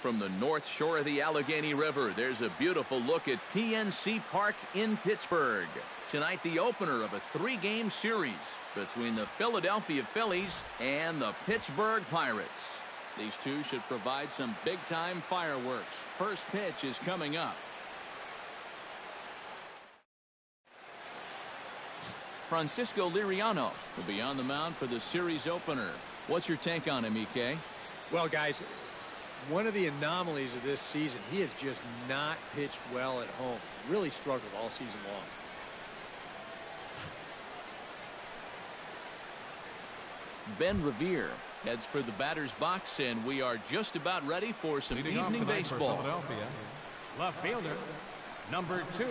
from the north shore of the Allegheny River. There's a beautiful look at PNC Park in Pittsburgh. Tonight, the opener of a three-game series between the Philadelphia Phillies and the Pittsburgh Pirates. These two should provide some big-time fireworks. First pitch is coming up. Francisco Liriano will be on the mound for the series opener. What's your take on him, EK? Well, guys, one of the anomalies of this season, he has just not pitched well at home. Really struggled all season long. Ben Revere heads for the batter's box, and we are just about ready for some evening baseball. Philadelphia, left fielder, number 2.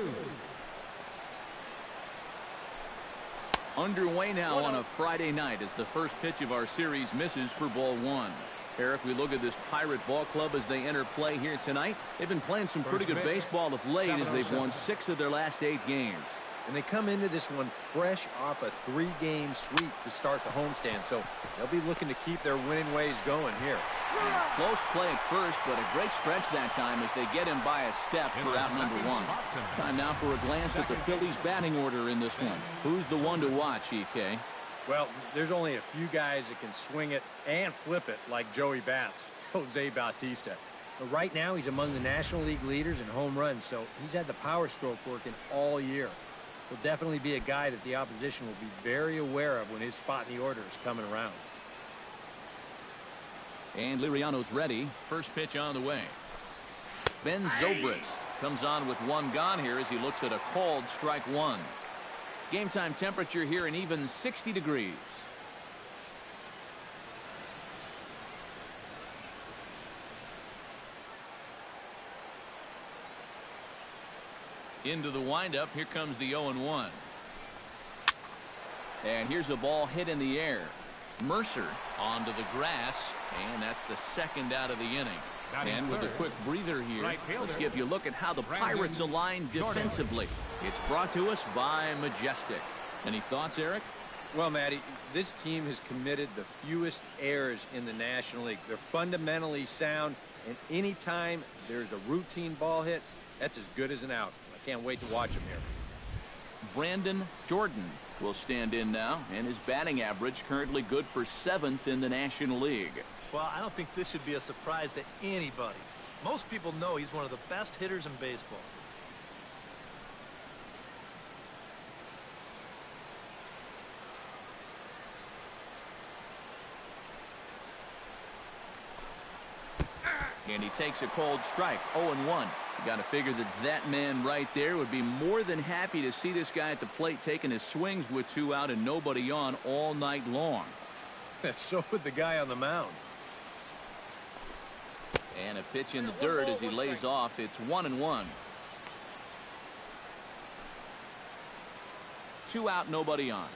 Underway now on a Friday night as the first pitch of our series misses for ball 1. Eric, we look at this Pirate ball club as they enter play here tonight. They've been playing some pretty good baseball of late as they've won 6 of their last 8 games. And they come into this one fresh off a 3-game sweep to start the homestand, so they'll be looking to keep their winning ways going here. Close play at first, but a great stretch that time as they get him by a step for out number 1. Time now for a glance at the Phillies batting order in this one. Who's the one to watch, EK? Well, there's only a few guys that can swing it and flip it like Joey Bats, Jose Bautista. But right now, he's among the National League leaders in home runs, so he's had the power stroke working all year. He'll definitely be a guy that the opposition will be very aware of when his spot in the order is coming around. And Liriano's ready. First pitch on the way. Ben Zobrist comes on with 1 gone here as he looks at a called strike 1. Game time temperature here an even 60 degrees. Into the windup. Here comes the 0-1. And here's a ball hit in the air. Mercer onto the grass, and that's the second out of the inning. And with a quick breather here, let's give you a look at how the Pirates align defensively. It's brought to us by Majestic. Any thoughts, Eric? Well, Matty, this team has committed the fewest errors in the National League. They're fundamentally sound, and anytime there's a routine ball hit, that's as good as an out. I can't wait to watch him here. Brandon Jordan will stand in now, and his batting average currently good for 7th in the National League. Well, I don't think this should be a surprise to anybody. Most people know he's one of the best hitters in baseball. And he takes a cold strike, 0-1. You got to figure that man right there would be more than happy to see this guy at the plate taking his swings with 2 out and nobody on all night long. So would the guy on the mound. And a pitch in the dirt as he lays off. It's 1-1. 2 out, nobody on.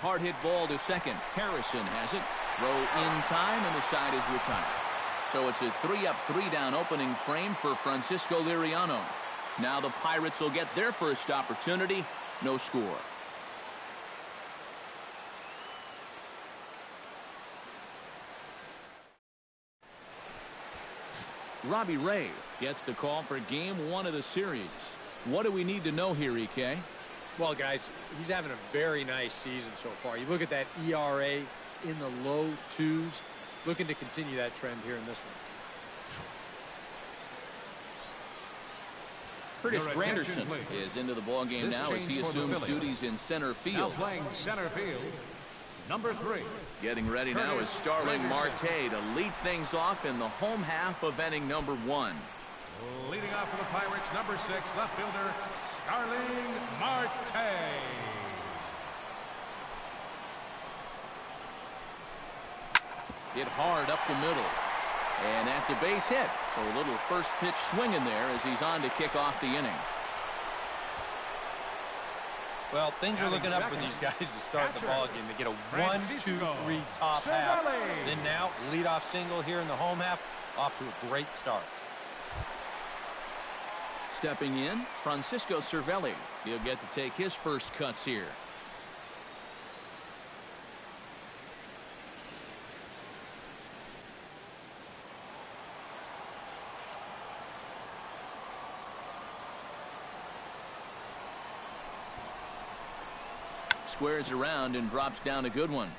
Hard hit ball to second. Harrison has it. Throw in time, and the side is retired. So it's a 3-up, 3-down opening frame for Francisco Liriano. Now the Pirates will get their first opportunity. No score. Robbie Ray gets the call for game 1 of the series. What do we need to know here, EK? Well, guys, he's having a very nice season so far. You look at that ERA in the low 2s. Looking to continue that trend here in this one. Curtis Granderson is into the ballgame now as he assumes duties in center field. Now playing center field, number 3. Getting ready now is Starling Marte to lead things off in the home half of inning number 1. Leading off for the Pirates, number 6, left fielder, Starling Marte. Hit hard up the middle. And that's a base hit. So a little first pitch swing in there as he's on to kick off the inning. Well, things are looking up for these guys to start the ball game. They get a 1-2-3 top half. Then now, leadoff single here in the home half. Off to a great start. Stepping in, Francisco Cervelli. He'll get to take his first cuts here. squares around and drops down a good one.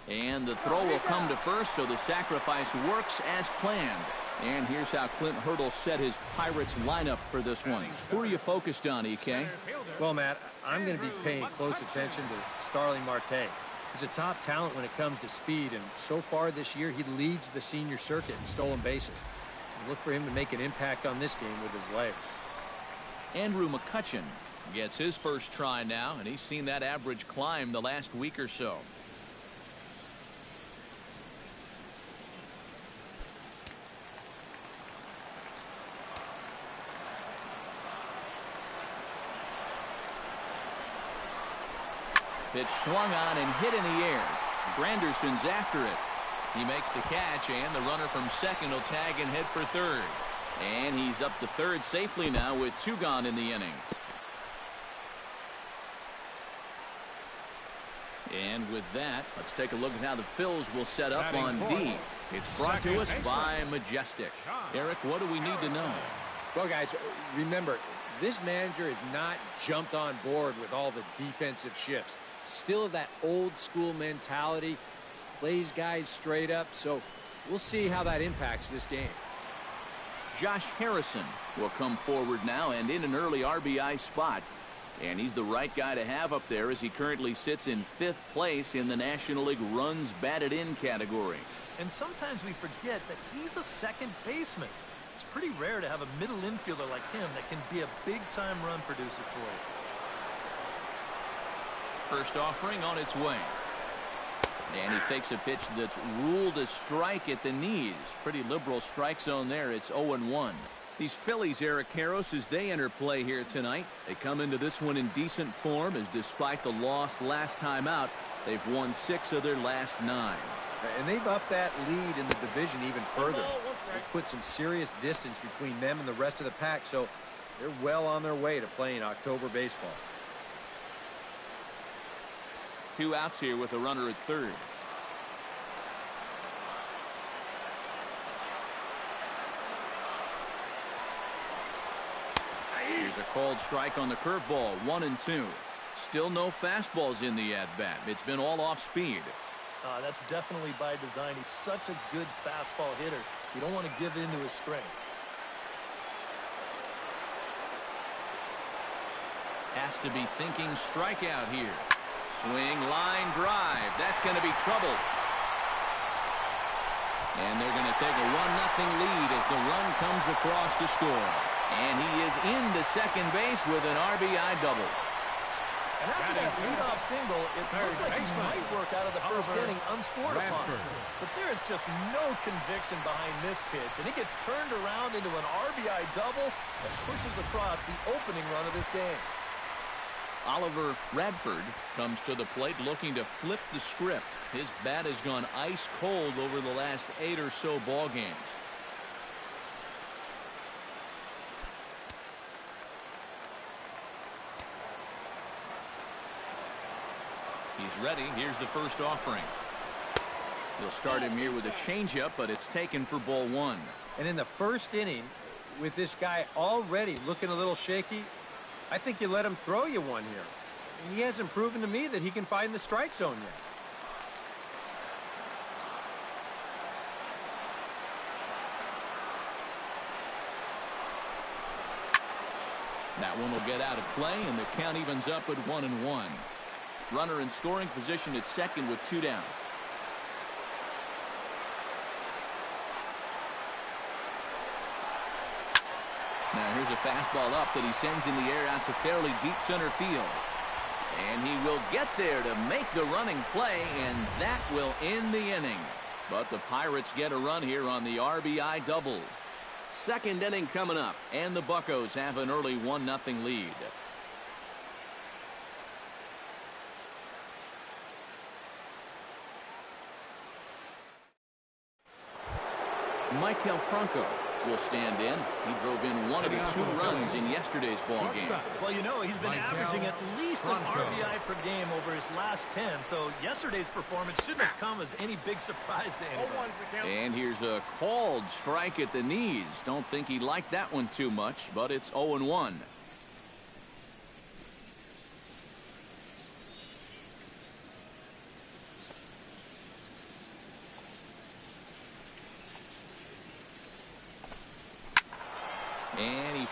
And the throw will come to first, so the sacrifice works as planned. And here's how Clint Hurdle set his Pirates lineup for this one. Who are you focused on, EK? Well, Matt, I'm going to be paying close attention to Starling Marte. He's a top talent when it comes to speed, and so far this year he leads the senior circuit in stolen bases. Look for him to make an impact on this game with his legs. Andrew McCutchen gets his first try now, and he's seen that average climb the last week or so. Pitch swung on and hit in the air. Granderson's after it. He makes the catch, and the runner from second will tag and head for third. And he's up to third safely now with 2 gone in the inning. And with that, let's take a look at how the Phillies will set up on D. It's brought to us by Majestic. Eric, what do we need to know? Well, guys, remember, this manager has not jumped on board with all the defensive shifts. Still that old school mentality, plays guys straight up, so we'll see how that impacts this game. Josh Harrison will come forward now and in an early RBI spot. And he's the right guy to have up there as he currently sits in 5th place in the National League runs batted in category. And sometimes we forget that he's a second baseman. It's pretty rare to have a middle infielder like him that can be a big-time run producer for you. First offering on its way. And he takes a pitch that's ruled a strike at the knees. Pretty liberal strike zone there. It's 0-1. These Phillies, Eric Karros, as they enter play here tonight, they come into this one in decent form, as despite the loss last time out, they've won 6 of their last 9. And they've upped that lead in the division even further. They put some serious distance between them and the rest of the pack, so they're well on their way to playing October baseball. 2 outs here with a runner at third. Here's a called strike on the curveball. 1-2. Still no fastballs in the at-bat. It's been all off speed. That's definitely by design. He's such a good fastball hitter. You don't want to give in to his strength. Has to be thinking strikeout here. Swing, line drive. That's going to be trouble. And they're going to take a 1-0 lead as the run comes across to score. And he is into second base with an RBI double. And after that leadoff single, it looks like he might work out of the first inning unscored upon. But there is just no conviction behind this pitch. And it gets turned around into an RBI double that pushes across the opening run of this game. Oliver Radford comes to the plate looking to flip the script. His bat has gone ice cold over the last 8 or so ball games. He's ready. Here's the first offering. He'll start him here with a changeup, but it's taken for ball 1. And in the first inning, with this guy already looking a little shaky, I think you let him throw you one here. He hasn't proven to me that he can find the strike zone yet. That one will get out of play, and the count evens up at 1-1. Runner in scoring position at second with 2 down. Now here's a fastball up that he sends in the air out to fairly deep center field. And he will get there to make the running play, and that will end the inning. But the Pirates get a run here on the RBI double. Second inning coming up, and the Buccos have an early 1-0 lead. Michael Franco will stand in. He drove in 1 of the 2 runs in yesterday's ball game. Well, you know, he's been averaging at least an RBI per game over his last 10, so yesterday's performance shouldn't have come as any big surprise to anybody. And here's a called strike at the knees. Don't think he liked that one too much, but it's 0-1.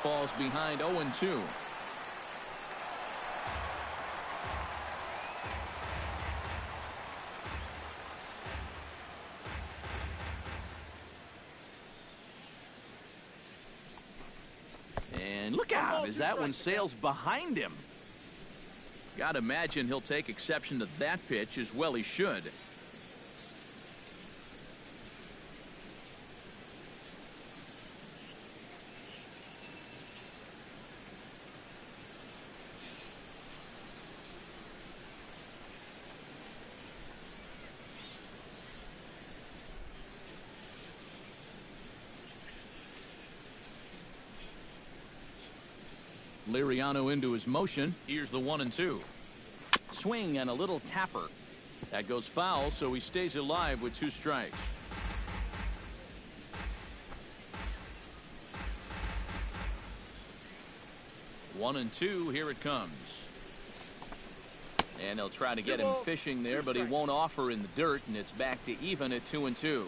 falls behind 0-2. And look out as that one sails behind him. Gotta imagine he'll take exception to that pitch, as well he should. Liriano into his motion. Here's the 1-2. Swing and a little tapper. That goes foul, so he stays alive with 2 strikes. One and two. Here it comes. And they'll try to get him fishing there, but he won't offer in the dirt, and it's back to even at 2-2.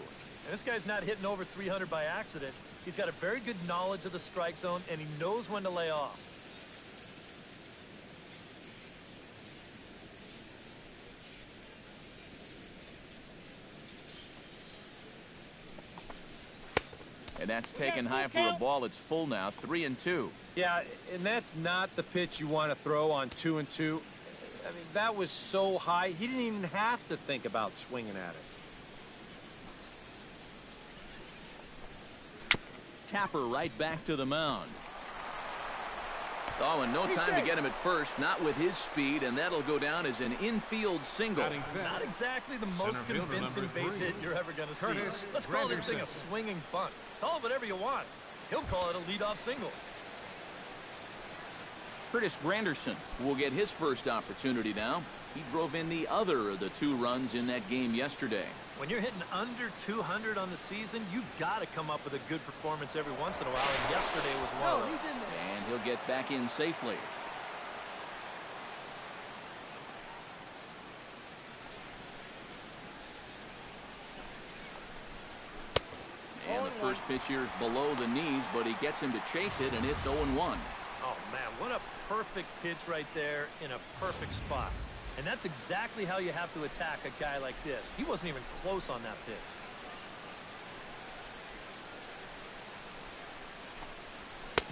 This guy's not hitting over 300 by accident. He's got a very good knowledge of the strike zone, and he knows when to lay off. And that's taken high for a ball. It's full now, 3-2. Yeah, and that's not the pitch you want to throw on 2-2. I mean, that was so high, he didn't even have to think about swinging at it. Tapper right back to the mound. Oh, and no time to get him at first, not with his speed, and that'll go down as an infield single. Not exactly the most convincing base hit you're ever going to see. Let's call this thing a swinging bunt. Call it whatever you want. He'll call it a leadoff single. Curtis Granderson will get his first opportunity now. He drove in the other of the 2 runs in that game yesterday. When you're hitting under 200 on the season, you've got to come up with a good performance every once in a while, and yesterday was one of them. And he'll get back in safely. And the first pitch here is below the knees, but he gets him to chase it, and it's 0-1. Oh, man, what a perfect pitch right there in a perfect spot. And that's exactly how you have to attack a guy like this. He wasn't even close on that pitch.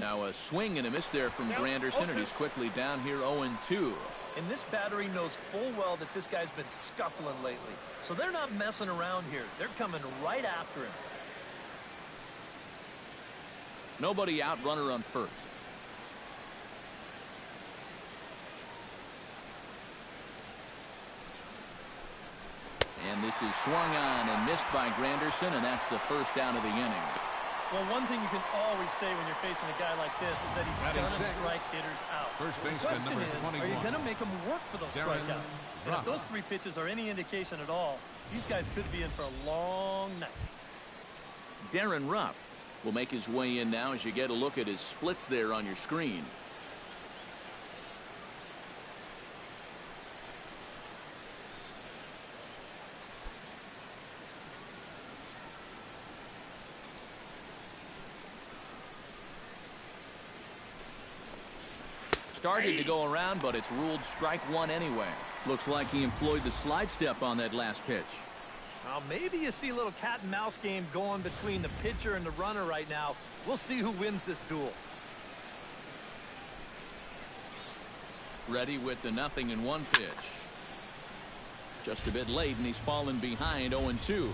Now a swing and a miss there from Granderson, and he's quickly down here 0-2. And this battery knows full well that this guy's been scuffling lately. So they're not messing around here. They're coming right after him. Nobody out, runner on first. And this is swung on and missed by Granderson, and that's the first out of the inning. Well, one thing you can always say when you're facing a guy like this is that he's going to strike hitters out. The question is, are you going to make him work for those strikeouts? And if those 3 pitches are any indication at all, these guys could be in for a long night. Darren Ruff will make his way in now as you get a look at his splits there on your screen. Started to go around, but it's ruled strike 1 anyway. Looks like he employed the slide step on that last pitch. Well, maybe you see a little cat and mouse game going between the pitcher and the runner right now. We'll see who wins this duel. Ready with the 0-1 pitch. Just a bit late, and he's fallen behind 0-2.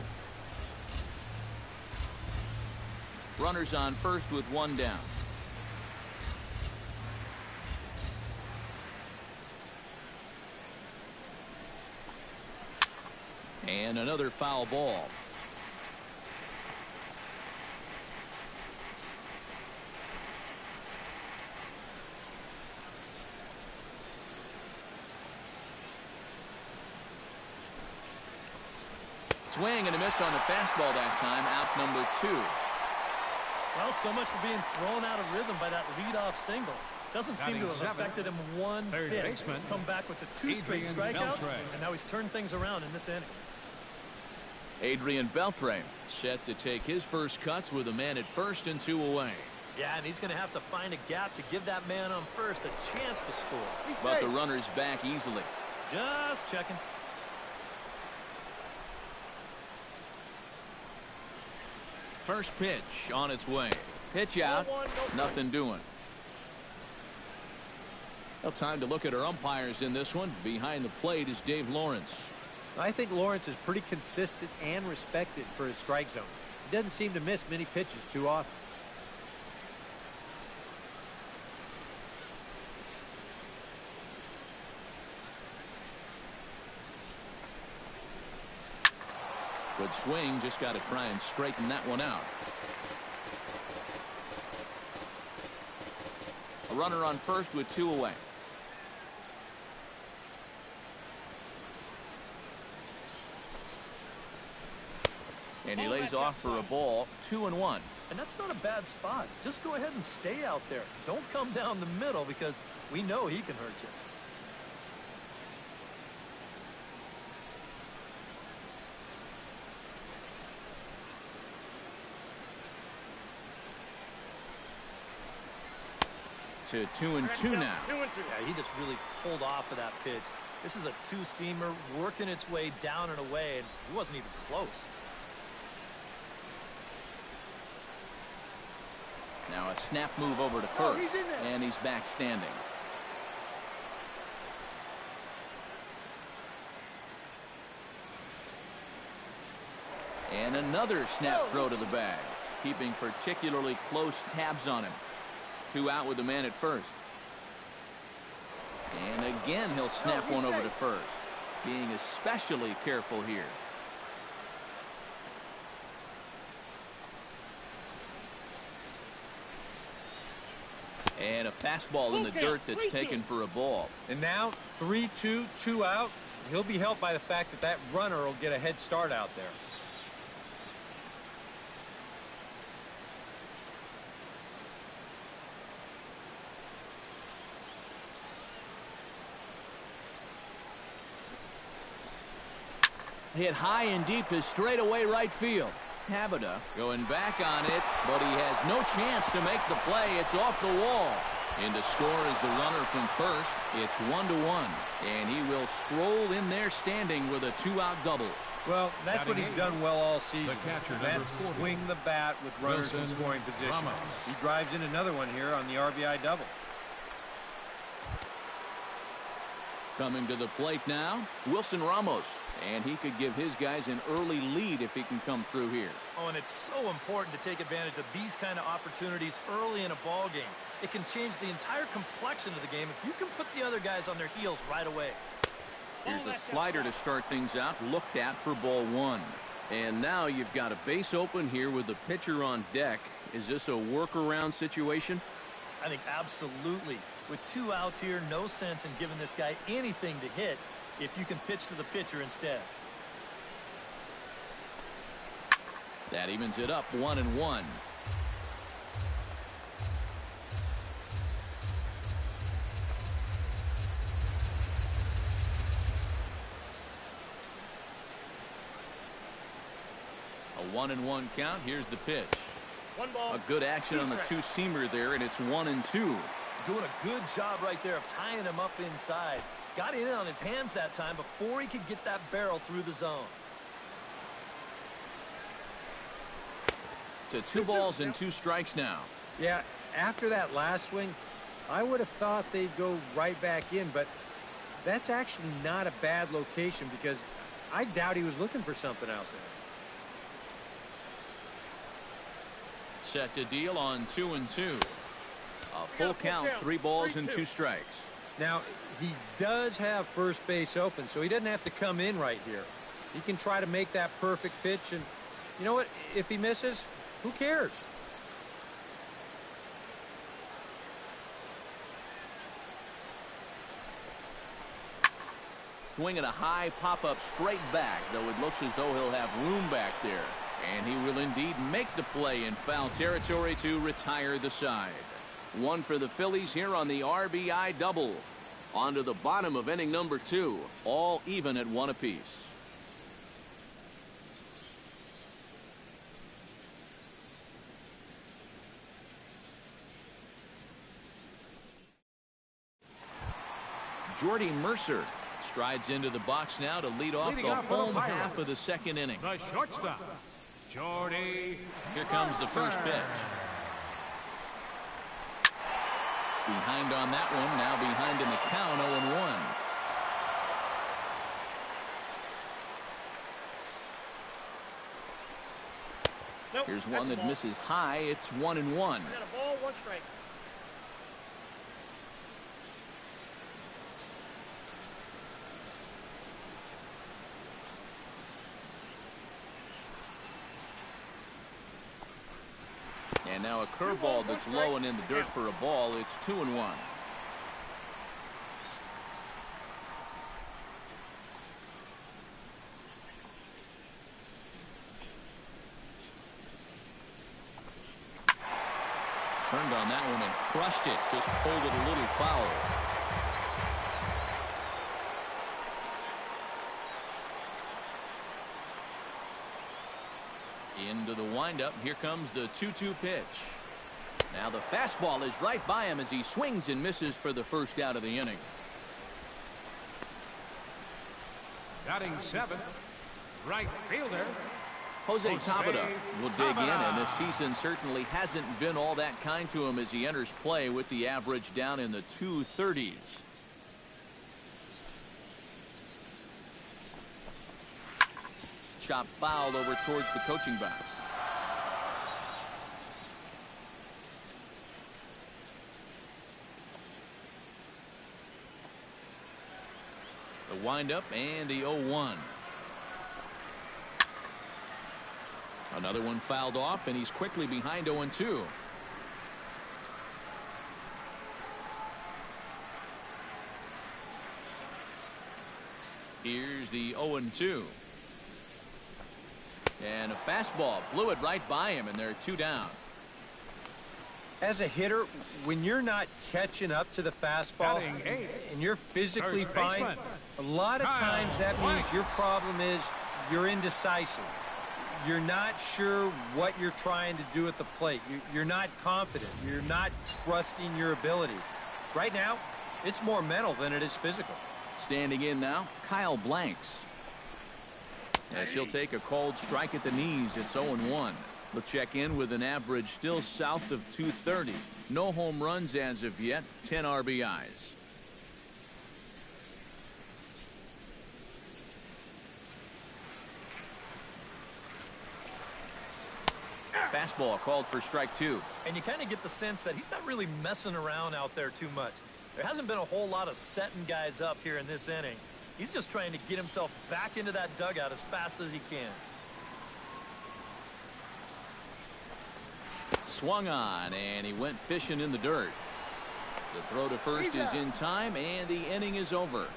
Runners on first with 1 down. And another foul ball. Swing and a miss on the fastball that time. Out number 2. Well, so much for being thrown out of rhythm by that leadoff single. Doesn't seem to have affected him one bit. Come back with the 2 straight strikeouts, and now he's turned things around in this inning. Adrian Beltre set to take his first cuts with a man at first and 2 away. Yeah, and he's going to have to find a gap to give that man on first a chance to score. But the runner's back easily. Just checking. First pitch on its way. Pitch out. Nothing doing. Well, time to look at our umpires in this one. Behind the plate is Dave Lawrence. I think Lawrence is pretty consistent and respected for his strike zone. He doesn't seem to miss many pitches too often. Good swing, just got to try and straighten that one out. A runner on first with 2 away. And he lays off for a ball, 2-1. And that's not a bad spot. Just go ahead and stay out there. Don't come down the middle because we know he can hurt you. To 2-2 now. Yeah, he just really pulled off of that pitch. This is a two-seamer working its way down and away, and he wasn't even close. Now a snap move over to first, and he's back standing. And another snap throw to the bag, keeping particularly close tabs on him. 2 out with the man at first. And again, he'll snap one over to first, being especially careful here. And a fastball in the dirt that's taken for a ball. And now 3-2, 2 out. He'll be helped by the fact that that runner will get a head start out there. Hit high and deep to straightaway right field. Tabata going back on it, but he has no chance to make the play. It's off the wall. And to score is the runner from first. It's 1-1, and he will stroll in there standing with a 2-out double. Well, that's what he's done well all season. The catcher, That's swing the bat with runners in scoring position. He drives in another one here on the RBI double. Coming to the plate now, Wilson Ramos. And he could give his guys an early lead if he can come through here. Oh, and it's so important to take advantage of these kind of opportunities early in a ball game. It can change the entire complexion of the game if you can put the other guys on their heels right away. Here's a slider to start things out, looked at for ball 1. And now you've got a base open here with the pitcher on deck. Is this a workaround situation? I think absolutely. With 2 outs here, no sense in giving this guy anything to hit if you can pitch to the pitcher instead. That evens it up, 1-1. A 1-1 count. Here's the pitch. 1 ball. A good action on the two-seamer there, and it's 1-2. Doing a good job right there of tying him up inside. Got in on his hands that time before he could get that barrel through the zone. To 2 balls and 2 strikes now. Yeah, after that last swing, I would have thought they'd go right back in, but that's actually not a bad location because I doubt he was looking for something out there. Set to deal on 2-2. A full count, 3 balls and 2 strikes. Now, he does have first base open, so he doesn't have to come in right here. He can try to make that perfect pitch, and you know what? If he misses, who cares? Swinging a high pop-up straight back, though it looks as though he'll have room back there. And he will indeed make the play in foul territory to retire the side. 1 for the Phillies here on the RBI double. On to the bottom of inning number 2, all even at 1 apiece. Jordy Mercer. Strides into the box now to lead off the home half of the second inning. The shortstop, Jordy. Here comes the first pitch. Behind on that one, now behind in the count, 0-1. Nope, here's one that misses high. It's 1-1. We got a ball, 1 strike. And now a curveball that's low and in the dirt for a ball. It's 2-1. Turned on that one and crushed it. Just pulled it a little foul. Into the windup. Here comes the 2-2 pitch. Now the fastball is right by him as he swings and misses for the first out of the inning. Batting 7th, right fielder, Jose Tabata will dig in, and this season certainly hasn't been all that kind to him as he enters play with the average down in the 230s. Chop fouled over towards the coaching box. The windup and the 0-1. Another one fouled off, and he's quickly behind 0-2. Here's the 0-2. And a fastball blew it right by him, and they're 2 down. As a hitter, when you're not catching up to the fastball and you're physically fine, a lot of times that means your problem is you're indecisive. You're not sure what you're trying to do at the plate. You're not confident. You're not trusting your ability. Right now, it's more mental than it is physical. Standing in now, Kyle Blanks. As he'll take a cold strike at the knees. It's 0-1. He'll check in with an average still south of 230. No home runs as of yet. 10 RBIs. Fastball called for strike 2. And you kind of get the sense that he's not really messing around out there too much. There hasn't been a whole lot of setting guys up here in this inning. He's just trying to get himself back into that dugout as fast as he can. Swung on, and he went fishing in the dirt. The throw to first is in time, and the inning is over.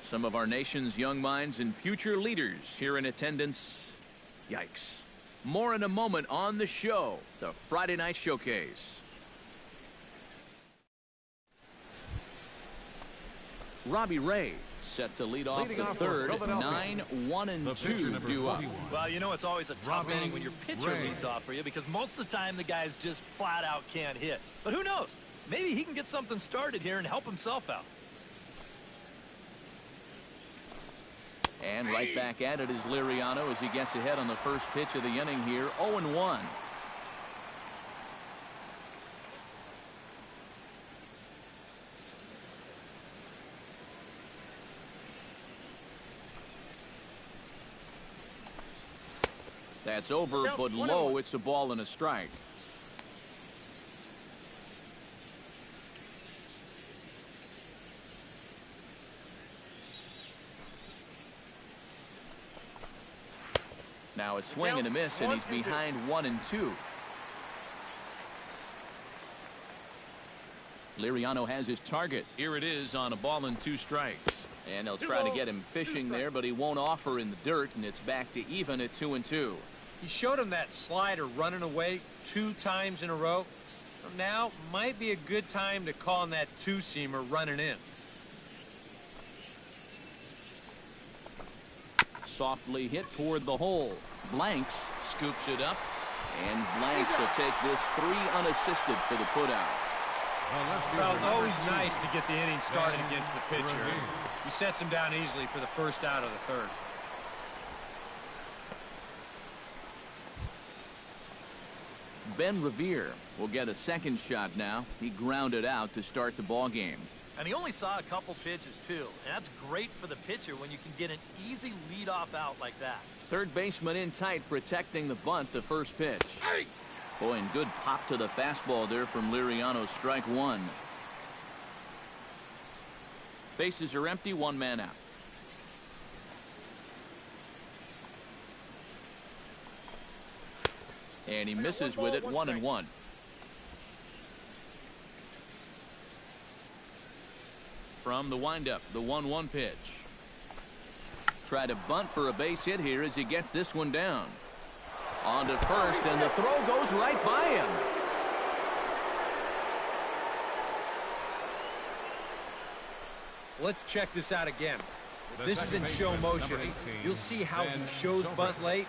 Some of our nation's young minds and future leaders here in attendance. Yikes. More in a moment on the show, the Friday Night Showcase. Robbie Ray set to lead off the third. 9-1-2 due up. Well, you know it's always a tough inning when your pitcher leads off for you because most of the time the guys just flat out can't hit. But who knows? Maybe he can get something started here and help himself out. And right back at it is Liriano as he gets ahead on the first pitch of the inning here. 0-1. That's over, but low. It's a ball and a strike. Now a swing and a miss, and he's behind 1-2. Liriano has his target. Here it is on a ball and 2 strikes. And they'll try to get him fishing there, but he won't offer in the dirt, and it's back to even at 2-2. He showed him that slider running away 2 times in a row. Now might be a good time to call on that 2-seamer running in. Softly hit toward the hole. Blanks scoops it up, and Blanks will take this 3 unassisted for the putout. Well, always nice to get the inning started against the pitcher. He sets him down easily for the first out of the third. Ben Revere will get a second shot now. He grounded out to start the ball game. And he only saw a couple pitches, too. And that's great for the pitcher when you can get an easy leadoff out like that. Third baseman in tight, protecting the bunt, the first pitch. Boy, and good pop to the fastball there from Liriano, strike one. Bases are empty, one man out. And he misses with it, 1-1. From the windup, the 1-1 pitch. Try to bunt for a base hit here as he gets this one down. On to first, and the throw goes right by him. Let's check this out again. This is in show motion. You'll see how he shows bunt late.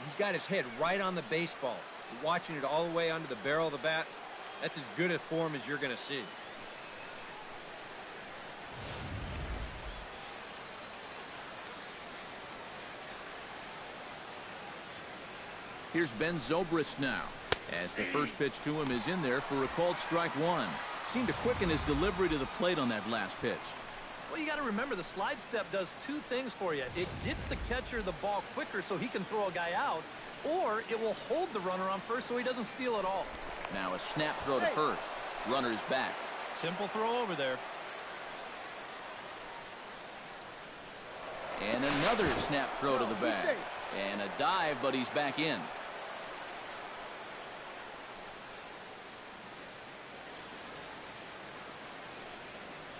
He's got his head right on the baseball. You're watching it all the way under the barrel of the bat. That's as good a form as you're going to see. Here's Ben Zobrist now, as the first pitch to him is in there for a called strike one. Seemed to quicken his delivery to the plate on that last pitch. Well, you got to remember the slide step does two things for you. It gets the catcher the ball quicker so he can throw a guy out, or it will hold the runner on first so he doesn't steal it all. Now a snap throw to first. Runner's back. Simple throw over there. And another snap throw to the bag. And a dive, but he's back in.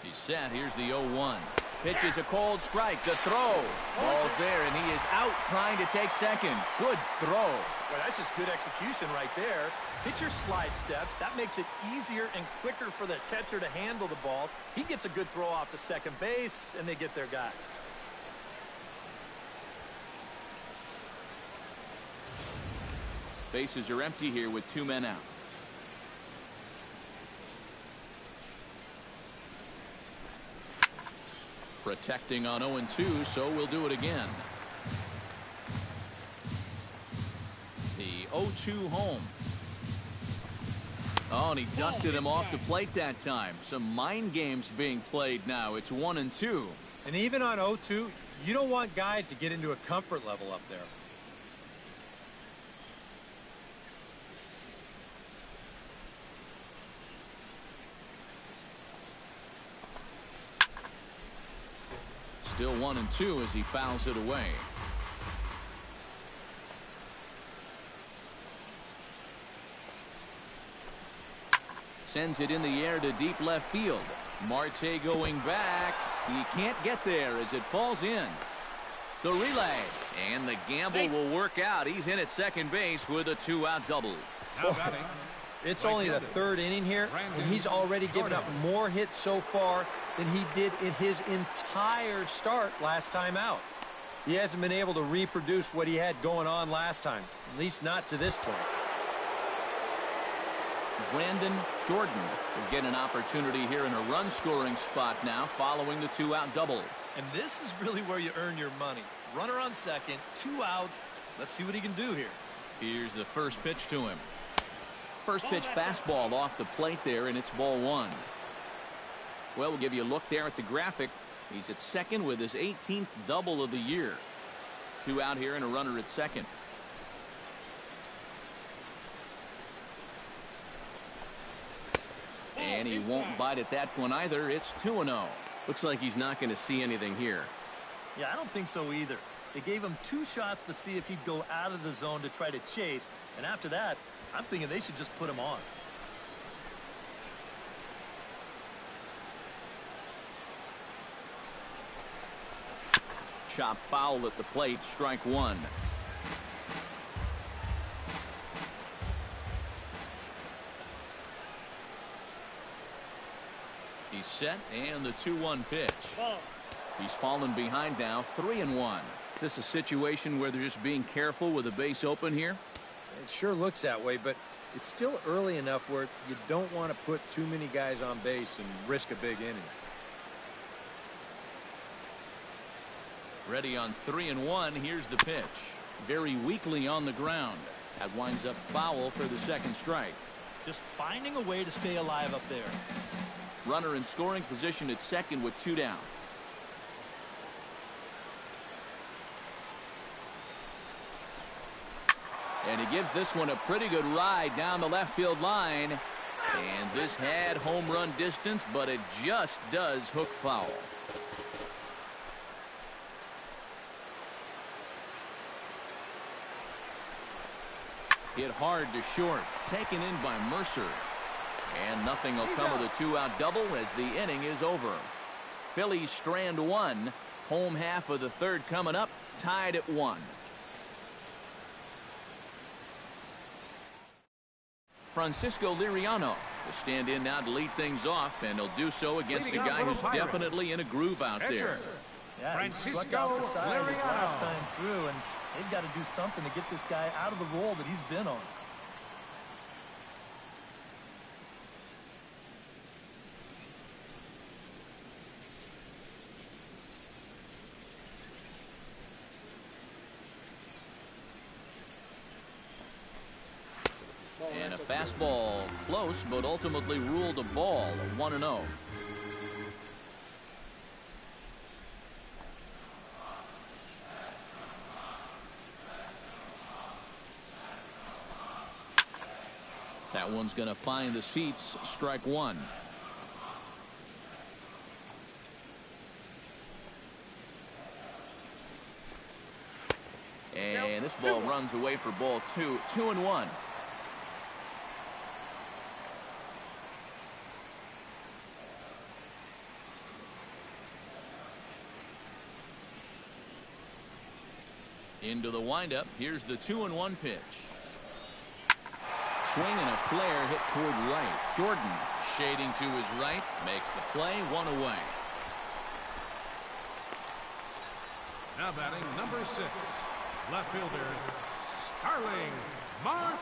He's set. Here's the 0-1. Pitch is a cold strike. The throw. Ball's there, and he is out trying to take second. Good throw. Well, that's just good execution right there. Pitcher slide steps. That makes it easier and quicker for the catcher to handle the ball. He gets a good throw off to second base, and they get their guy. Bases are empty here with two men out. Protecting on 0-2, so we'll do it again. The 0-2 home. Oh, and he dusted him off the plate that time. Some mind games being played now. It's 1-2. And even on 0-2, you don't want guys to get into a comfort level up there. Still 1-2 as he fouls it away. Sends it in the air to deep left field. Marte going back. He can't get there as it falls in. The relay. And the gamble will work out. He's in at second base with a two-out double. It's only the third inning here, and he's already given up more hits so far than he did in his entire start last time out. He hasn't been able to reproduce what he had going on last time, at least not to this point. Brandon Jordan will get an opportunity here in a run-scoring spot now following the two-out double. And this is really where you earn your money. Runner on second, 2 outs. Let's see what he can do here. Here's the first pitch to him. First pitch fastball off the plate there, and it's ball one. Well, we'll give you a look there at the graphic. He's at second with his 18th double of the year. 2 out here and a runner at second. And he won't bite at that one either. It's 2-0. Looks like he's not going to see anything here. Yeah, I don't think so either. They gave him 2 shots to see if he'd go out of the zone to try to chase. And after that, I'm thinking they should just put him on. Chop foul at the plate, strike one. He's set, and the 2-1 pitch. He's fallen behind now, 3-1. Is this a situation where they're just being careful with a base open here? It sure looks that way, but It's still early enough where you don't want to put too many guys on base and risk a big inning. Ready on 3-1. Here's the pitch. Very weakly on the ground. That winds up foul for the second strike. Just finding a way to stay alive up there. Runner in scoring position at second with 2 down. And he gives this one a pretty good ride down the left field line. And this had home run distance, but it just does hook foul. Hit hard to short. Taken in by Mercer. And nothing will come of the 2-out double as the inning is over. Phillies strand 1. Home half of the third coming up. Tied at 1. Francisco Liriano will stand in now to lead things off, and he'll do so against a guy who's definitely in a groove out there. Yeah, he struck out the side his last time through, and they've got to do something to get this guy out of the role that he's been on. And a fastball close, but ultimately ruled a ball, 1-0. That one's going to find the seats. Strike 1. And this ball runs away for ball 2. 2-1. Into the windup. Here's the 2-1 pitch. Swing and a flare hit toward right. Jordan shading to his right. Makes the play. 1 away. Now batting number 6. Left fielder, Starling Marte.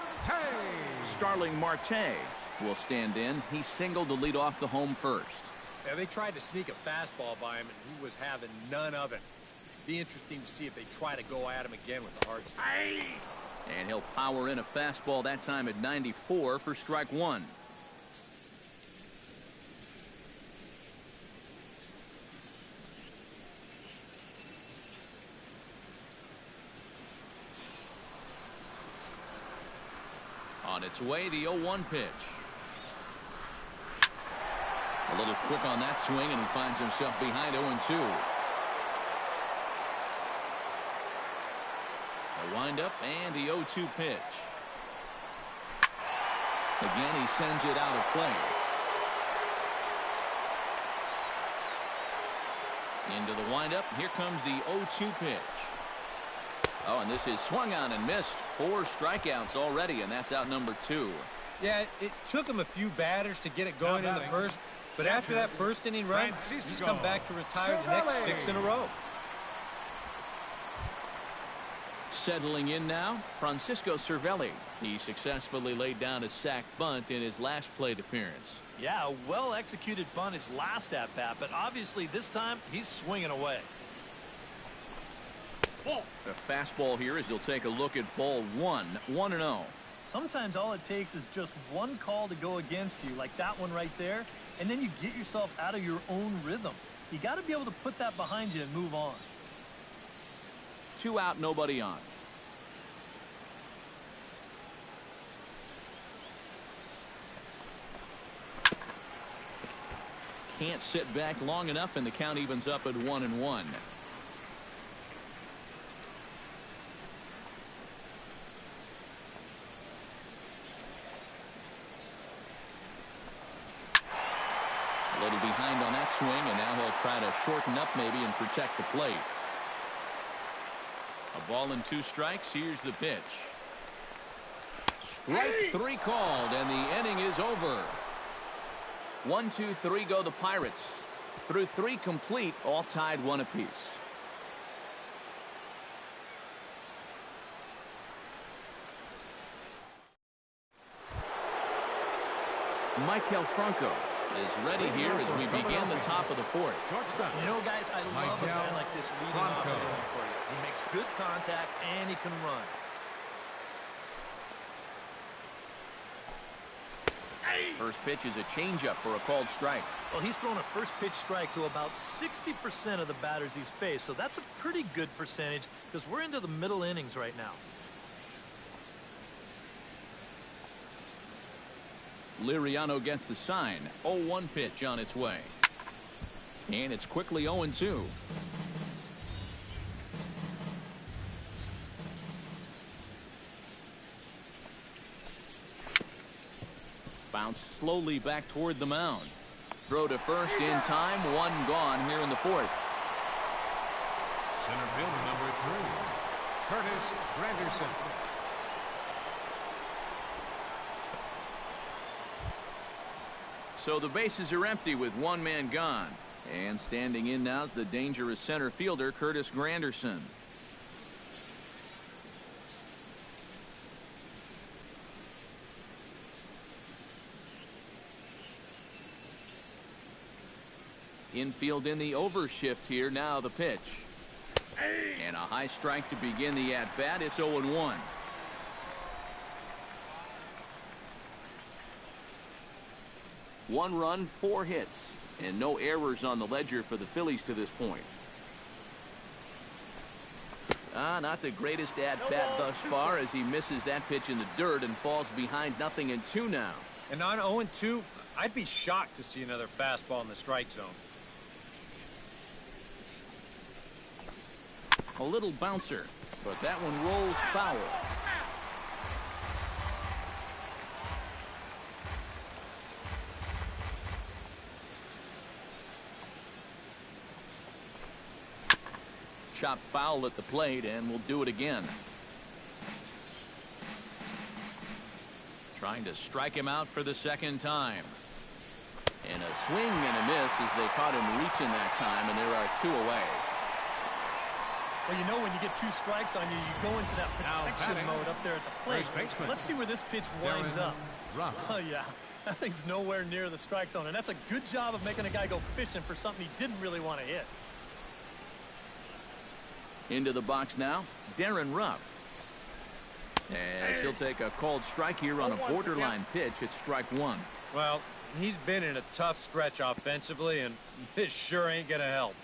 Starling Marte will stand in. He singled to lead off the home first. Yeah, they tried to sneak a fastball by him, and he was having none of it. Be interesting to see if they try to go at him again with the hard strike. And he'll power in a fastball that time at 94 for strike 1. On its way, the 0-1 pitch. A little quick on that swing, and he finds himself behind 0-2. The windup and the 0-2 pitch. Again, he sends it out of play. Into the windup. Here comes the 0-2 pitch. Oh, and this is swung on and missed. 4 strikeouts already, and that's out number 2. Yeah, it took him a few batters to get it going in the first, but after that first inning run, he's come back to retire the next 6 in a row. Settling in now, Francisco Cervelli. He successfully laid down a sac bunt in his last plate appearance. Yeah, a well-executed bunt his last at-bat, but obviously this time he's swinging away. The fastball here as he'll take a look at ball 1. 1-0. Sometimes all it takes is just one call to go against you, like that one right there, and then you get yourself out of your own rhythm. You got to be able to put that behind you and move on. 2 out, nobody on. Can't sit back long enough, and the count evens up at 1-1. A little behind on that swing, and now he'll try to shorten up maybe and protect the plate. A ball and 2 strikes. Here's the pitch. Strike 3 called, and the inning is over. 1, 2, 3 go the Pirates. Through 3 complete, all tied 1 apiece. Michael Franco is ready here as we begin the top of the fourth. Shortstop. You know, guys, I love a guy like this leading off the Franco. inning for you. He makes good contact and he can run. First pitch is a changeup for a called strike. Well, he's thrown a first pitch strike to about 60% of the batters he's faced, so that's a pretty good percentage because we're into the middle innings right now. Liriano gets the sign. 0-1 pitch on its way. And it's quickly 0-2. Bounced slowly back toward the mound. Throw to first in time. One gone here in the fourth. Center fielder number 3, Curtis Granderson. So the bases are empty with one man gone. And standing in now is the dangerous center fielder, Curtis Granderson. Infield in the overshift here. Now the pitch. And a high strike to begin the at-bat. It's 0-1. One run, 4 hits, and no errors on the ledger for the Phillies to this point. Not the greatest at-bat thus far as he misses that pitch in the dirt and falls behind 0-2 now. And on 0-2, I'd be shocked to see another fastball in the strike zone. A little bouncer, but that one rolls foul. Chop foul at the plate, and we'll do it again. Trying to strike him out for the second time. And a swing and a miss as they caught him reaching that time, and there are 2 away. Well, you know, when you get 2 strikes on you, you go into that protection mode up there at the plate. Let's see where this pitch winds up. Oh, yeah. That thing's nowhere near the strike zone, and that's a good job of making a guy go fishing for something he didn't really want to hit. Into the box now, Darren Ruff. As he'll take a called strike here on a borderline pitch. It's strike 1. Well, he's been in a tough stretch offensively, and this sure ain't gonna help.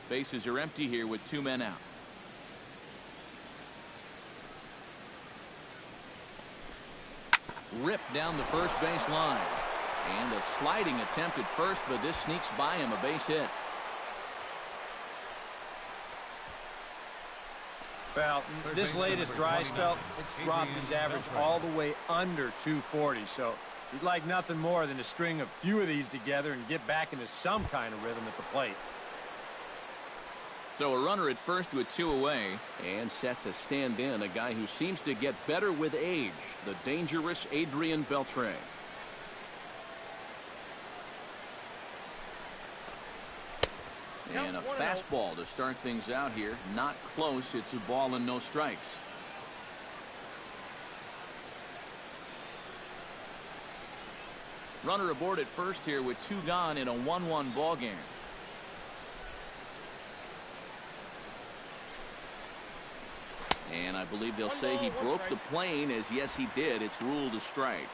Bases are empty here with 2 men out. Ripped down the first base line. And a sliding attempt at first, but this sneaks by him, a base hit. Well, this latest dry spell, it's dropped his average all the way under 240, so he'd like nothing more than to string a few of these together and get back into some kind of rhythm at the plate. So a runner at first with 2 away, and set to stand in a guy who seems to get better with age, the dangerous Adrian Beltre. And a fastball to start things out here. Not close. It's a ball and no strikes. Runner aboard at first here with 2 gone in a 1-1 ball game. And I believe they'll say he broke the plane, as yes he did. It's ruled a strike.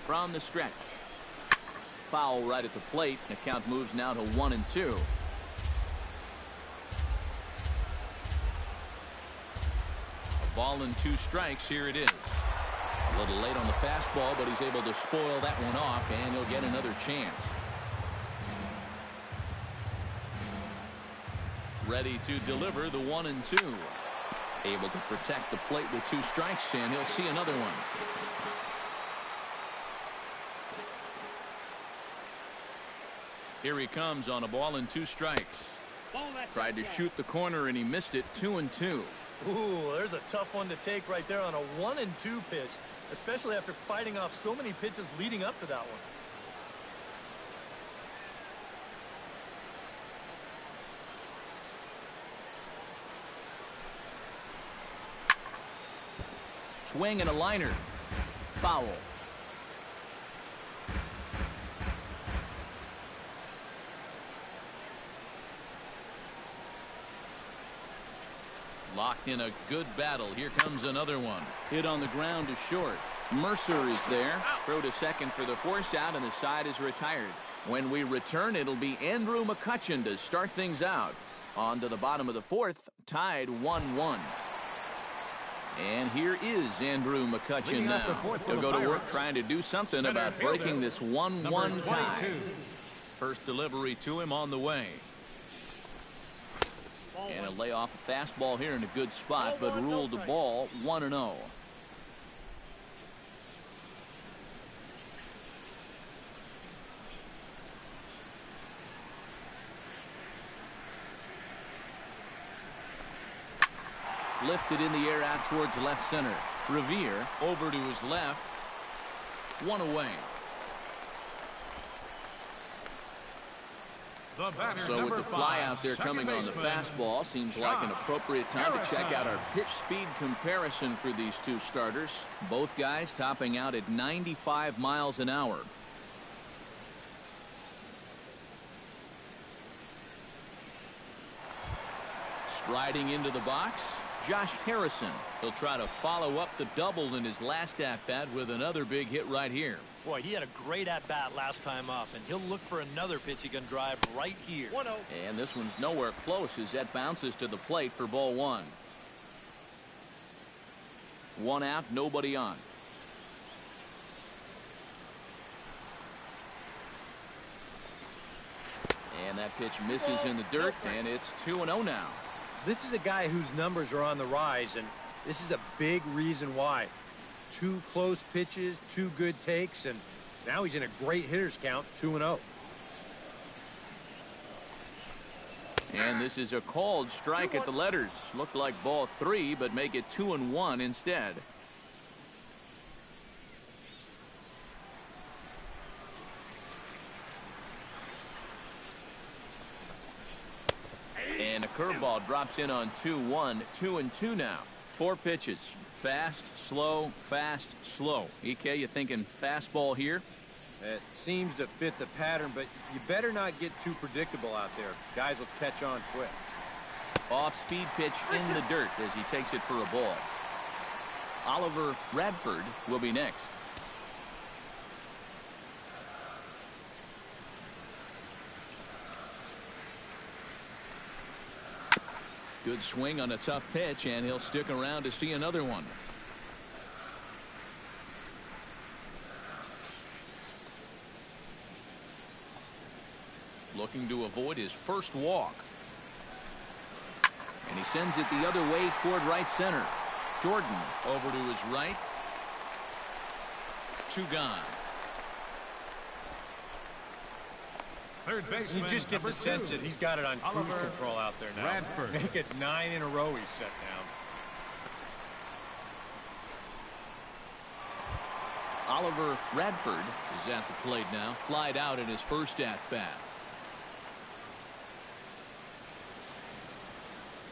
From the stretch. Foul right at the plate. The count moves now to 1-2. A ball and 2 strikes. Here it is. A little late on the fastball, but he's able to spoil that one off, and he'll get another chance. Ready to deliver the 1-2. Able to protect the plate with 2 strikes, and he'll see another one. Here he comes on a ball and 2 strikes. Tried to shoot the corner and he missed it. 2-2. Ooh, there's a tough one to take right there on a 1-2 pitch, especially after fighting off so many pitches leading up to that one. swing and a liner. Foul. Locked in a good battle. Here comes another one. Hit on the ground to short. Mercer is there. Throw to second for the force out, and the side is retired. When we return, it'll be Andrew McCutchen to start things out. On to the bottom of the fourth, tied 1-1. And here is Andrew McCutchen now. He'll go to work trying to do something about breaking this 1-1 tie. First delivery to him on the way. And a layoff a fastball here in a good spot, but ruled the ball 1-0. Lifted in the air out towards left center. Revere over to his left. One away. So with the fly out there coming on the fastball, seems like an appropriate time to check out our pitch speed comparison for these two starters. Both guys topping out at 95 miles an hour. Striding into the box, Josh Harrison. He'll try to follow up the double in his last at-bat with another big hit right here. Boy, he had a great at-bat last time up, and he'll look for another pitch he can drive right here. 1-0. And this one's nowhere close as that bounces to the plate for ball one. One out, nobody on. And that pitch misses in the dirt, and it's 2-0 now. This is a guy whose numbers are on the rise, and this is a big reason why. 2 close pitches, 2 good takes, and now he's in a great hitters count, 2-0. And this is a called strike at the letters. Looked like ball 3, but make it 2-1 instead. And a curveball drops in on 2-1, 2-2 now. 4 pitches. Fast, slow, fast, slow. EK, you thinking fastball here? It seems to fit the pattern, but you better not get too predictable out there. Guys will catch on quick. Off-speed pitch in the dirt as he takes it for a ball. Oliver Radford will be next. Good swing on a tough pitch, and he'll stick around to see another one. Looking to avoid his first walk. And he sends it the other way toward right center. Jordan over to his right. 2 gone. Third baseman, You just get the sense that he's got it on cruise control out there now. Radford. Make it 9 in a row he's set down. Oliver Radford is at the plate now. Flied out in his first at-bat.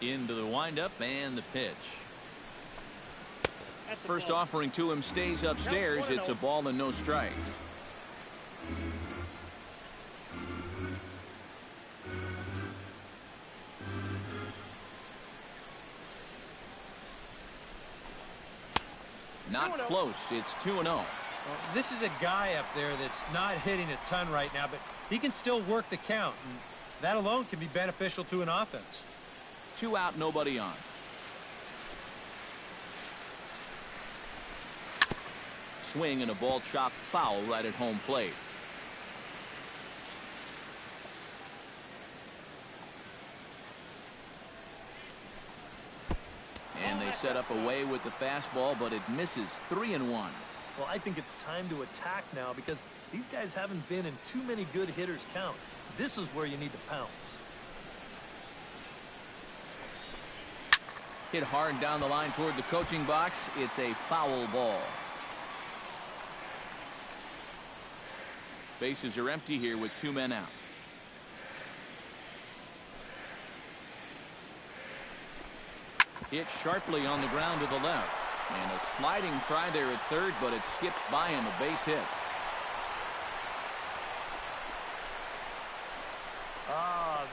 Into the windup and the pitch. First offering to him stays upstairs. It's a ball and no strikes. Not close. It's 2-0. Well, this is a guy up there that's not hitting a ton right now, but he can still work the count, and that alone can be beneficial to an offense. 2 out, nobody on. Swing and a ball chopped foul right at home plate. And they set up away with the fastball, but it misses. 3-1. Well, I think it's time to attack now because these guys haven't been in too many good hitters' counts. This is where you need to pounce. Hit hard down the line toward the coaching box. It's a foul ball. Bases are empty here with 2 men out. Hit sharply on the ground to the left. And a sliding try there at third, but it skips by him, a base hit.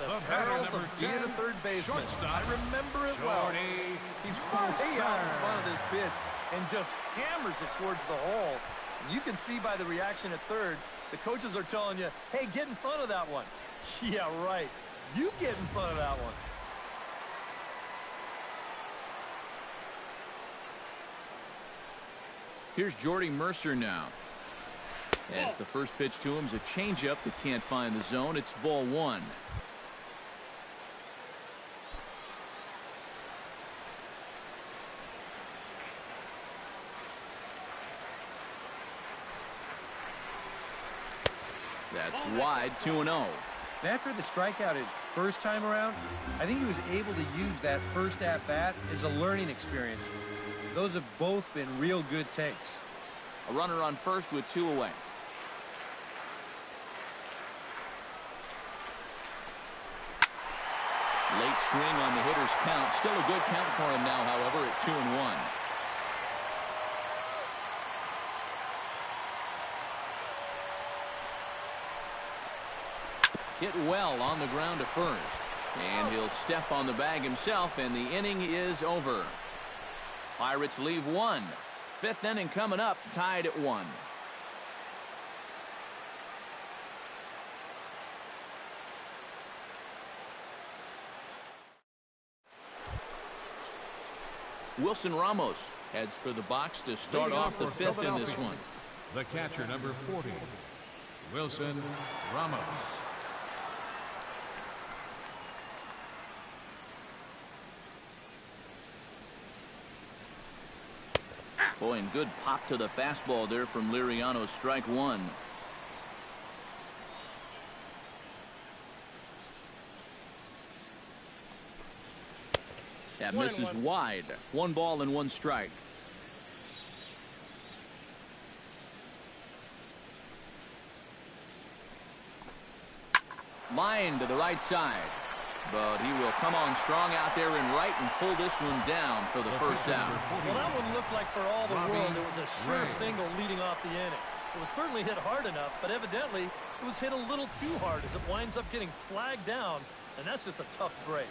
The perils of being a third baseman. I remember it well. He's way out in front of this pitch and just hammers it towards the hole. And you can see by the reaction at third, the coaches are telling you, hey, get in front of that one. Yeah, right. You get in front of that one. Here's Jordy Mercer now. As the first pitch to him is a changeup that can't find the zone. It's ball one. That's wide, 2-0. After the strikeout his first time around, I think he was able to use that first at-bat as a learning experience. Those have both been real good takes. A runner on first with 2 away. Late swing on the hitter's count. Still a good count for him now, however, at 2-1. Hit well on the ground to first. And he'll step on the bag himself, and the inning is over. Pirates leave one. Fifth inning coming up, tied at 1. Wilson Ramos heads for the box to start off the fifth in this one. The catcher, number 40, Wilson Ramos. Boy, and good pop to the fastball there from Liriano, strike one. That misses wide. 1 ball and 1 strike. Line to the right side. But he will come on strong out there in right and pull this one down for the first out. Well, that one looked like for all the world it was a sure single leading off the inning. It was certainly hit hard enough, but evidently it was hit a little too hard as it winds up getting flagged down, and that's just a tough break.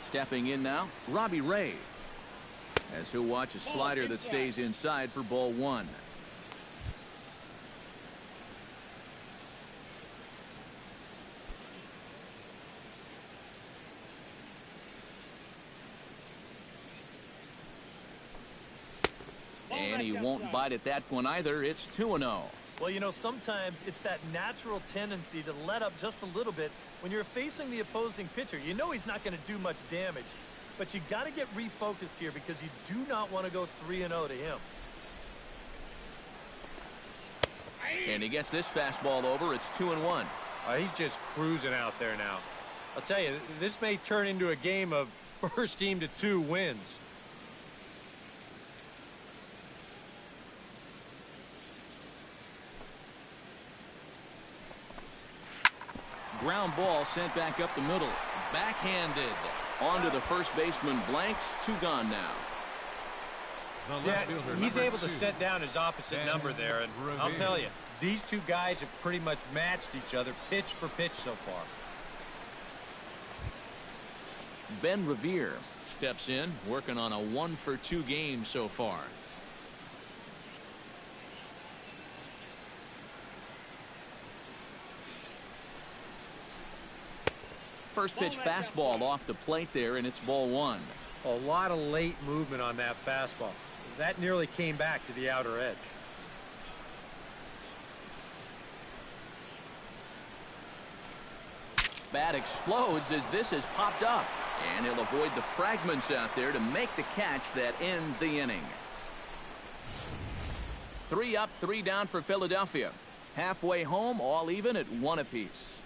Stepping in now, Robbie Ray. As he'll watch a slider that stays inside for ball one. And he won't bite at that one either. It's 2-0. Well, you know, sometimes it's that natural tendency to let up just a little bit when you're facing the opposing pitcher. You know he's not going to do much damage, but you got to get refocused here because you do not want to go 3-0 to him. And he gets this fastball over. It's 2-1. He's just cruising out there now. I'll tell you, this may turn into a game of first team to 2 wins. Ground ball sent back up the middle. Backhanded. Onto the first baseman. Blanks. 2 gone now. Yeah, he's able to set down his opposite number there, and I'll tell you, these 2 guys have pretty much matched each other pitch for pitch so far. Ben Revere steps in, working on a 1-for-2 game so far. First pitch fastball off the plate there, and it's ball 1. A lot of late movement on that fastball. That nearly came back to the outer edge. Bat explodes as this has popped up. And he'll avoid the fragments out there to make the catch that ends the inning. 3 up, 3 down for Philadelphia. Halfway home, all even at 1 apiece.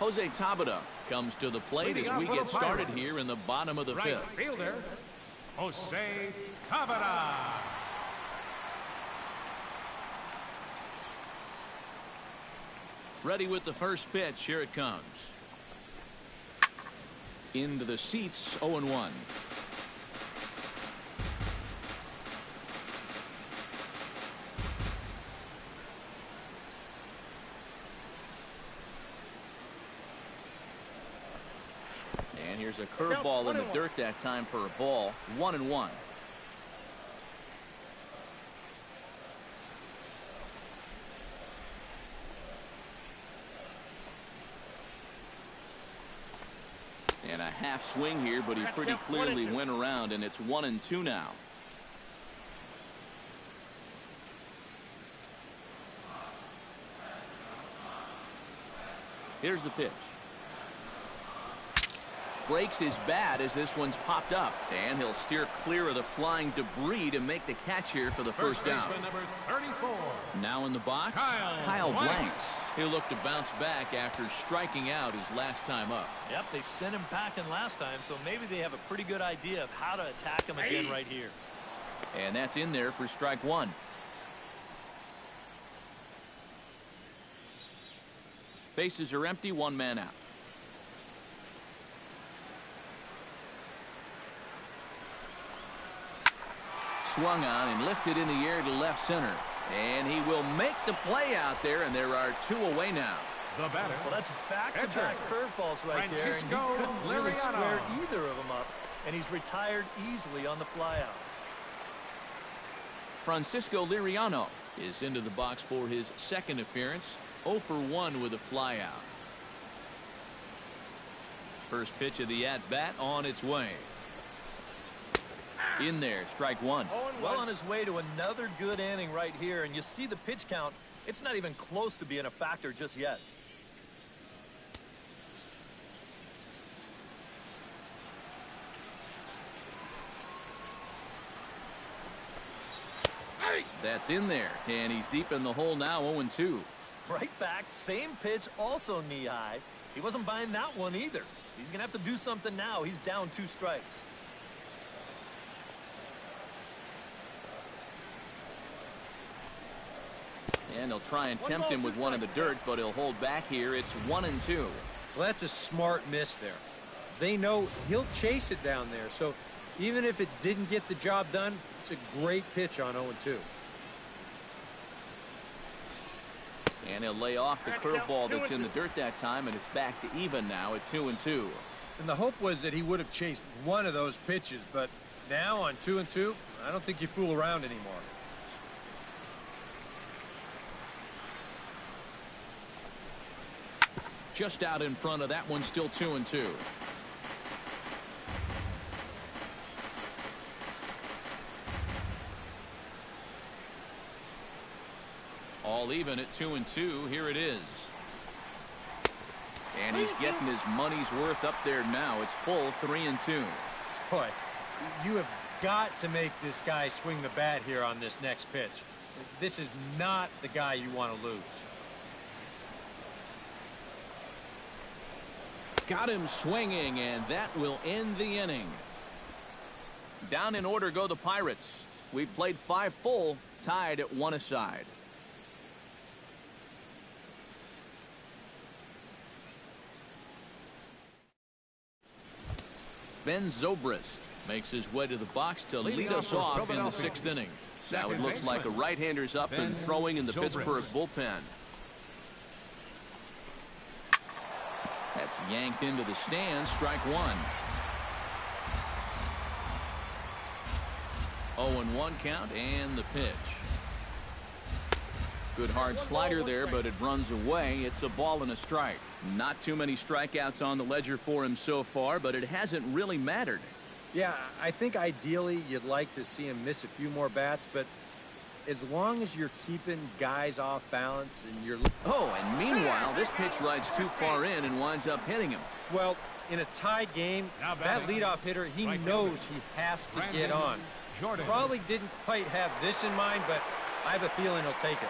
Jose Tabata comes to the plate as we get started here in the bottom of the 5th. Right fielder, Jose Tabata. Ready with the first pitch. Here it comes. Into the seats, 0-1. And here's a curveball in the dirt that time for a ball. 1-1. And a half swing here, but he pretty clearly went around, and it's 1-2 now. Here's the pitch. Breaks his bat as this one's popped up, and he'll steer clear of the flying debris to make the catch here for the first down. Number 34. Now in the box, Kyle Blanks. He'll look to bounce back after striking out his last time up. Yep, they sent him packing last time, so maybe they have a pretty good idea of how to attack him again right here. And that's in there for strike one. Bases are empty, one man out. Swung on and lifted in the air to left center. And he will make the play out there, and there are two away now. The batter. Well, that's back-to-back curveballs right there, and he couldn't really square either of them up, and he's retired easily on the flyout. Francisco Liriano is into the box for his second appearance. 0 for 1 with a flyout. First pitch of the at-bat on its way. In there, strike one. Well on his way to another good inning right here, and you see the pitch count. It's not even close to being a factor just yet. That's in there, and he's deep in the hole now, 0-2. Right back, same pitch, also knee-high. He wasn't buying that one either. He's going to have to do something now. He's down 2 strikes. And they'll try and tempt him with one in the dirt, but he'll hold back here. It's 1-2. Well, that's a smart miss there. They know he'll chase it down there, so even if it didn't get the job done, it's a great pitch on 0-2. And he'll lay off the curveball that's in the dirt that time, and it's back to even now at 2-2. And the hope was that he would have chased one of those pitches, but now on 2-2, I don't think you fool around anymore. Just out in front of that one, still 2-2. All even at 2-2. Here it is. And he's getting his money's worth up there now. It's full 3-2. Boy, you have got to make this guy swing the bat here on this next pitch. This is not the guy you want to lose. Got him swinging, and that will end the inning. Down in order go the Pirates. We've played 5 full, tied at 1 aside. Ben Zobrist makes his way to the box to lead us off in the 6th inning. Now it looks like a right-hander's up and throwing in the Pittsburgh bullpen. That's yanked into the stands. Strike one. 0-1 count and the pitch. Good hard slider there, but it runs away. It's a ball and a strike. Not too many strikeouts on the ledger for him so far, but it hasn't really mattered. Yeah, I think ideally you'd like to see him miss a few more bats, but as long as you're keeping guys off balance and you're... Oh, and meanwhile, this pitch rides too far in and winds up hitting him. Well, in a tie game, that leadoff hitter, he knows he has to get on. Probably didn't quite have this in mind, but I have a feeling he'll take it.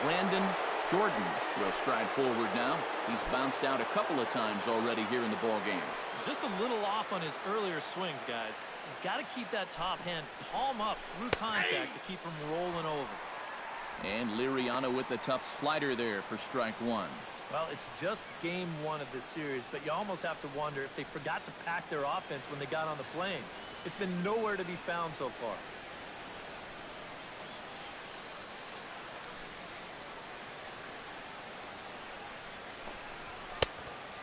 Brandon Jordan will stride forward now. He's bounced out a couple of times already here in the ball game. Just a little off on his earlier swings, guys. You've got to keep that top hand palm up through contact to keep him rolling over. And Liriano with the tough slider there for strike one. Well, it's just game one of this series, but you almost have to wonder if they forgot to pack their offense when they got on the plane. It's been nowhere to be found so far.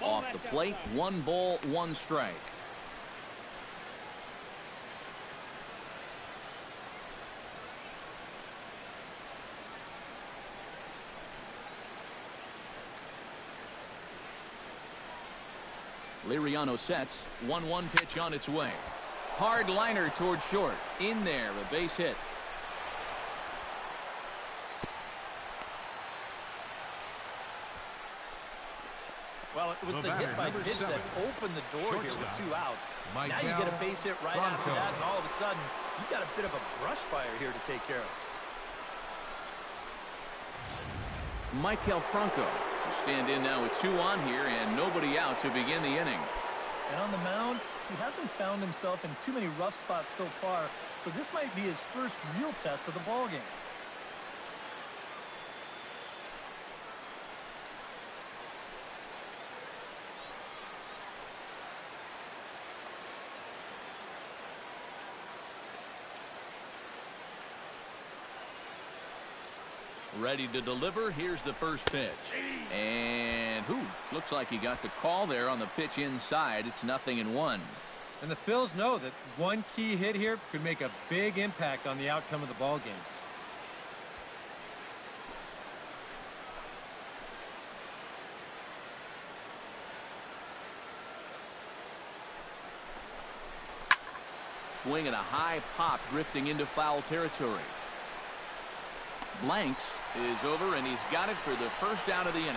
Off the plate, 1 ball, 1 strike. Liriano sets. 1-1 pitch on its way. Hard liner toward short. In there, a base hit. Well, it was the hit by pitch that opened the door here with 2 outs. Now you get a base hit right after that, and all of a sudden, you've got a bit of a brush fire here to take care of. Michael Franco will stand in now with 2 on here and nobody out to begin the inning. And on the mound, he hasn't found himself in too many rough spots so far, so this might be his first real test of the ballgame. Ready to deliver. Here's the first pitch. And looks like he got the call there on the pitch inside. It's 0-1. And the Phils know that one key hit here could make a big impact on the outcome of the ball game. Swing and a high pop drifting into foul territory. Blanks is over, and he's got it for the first out of the inning.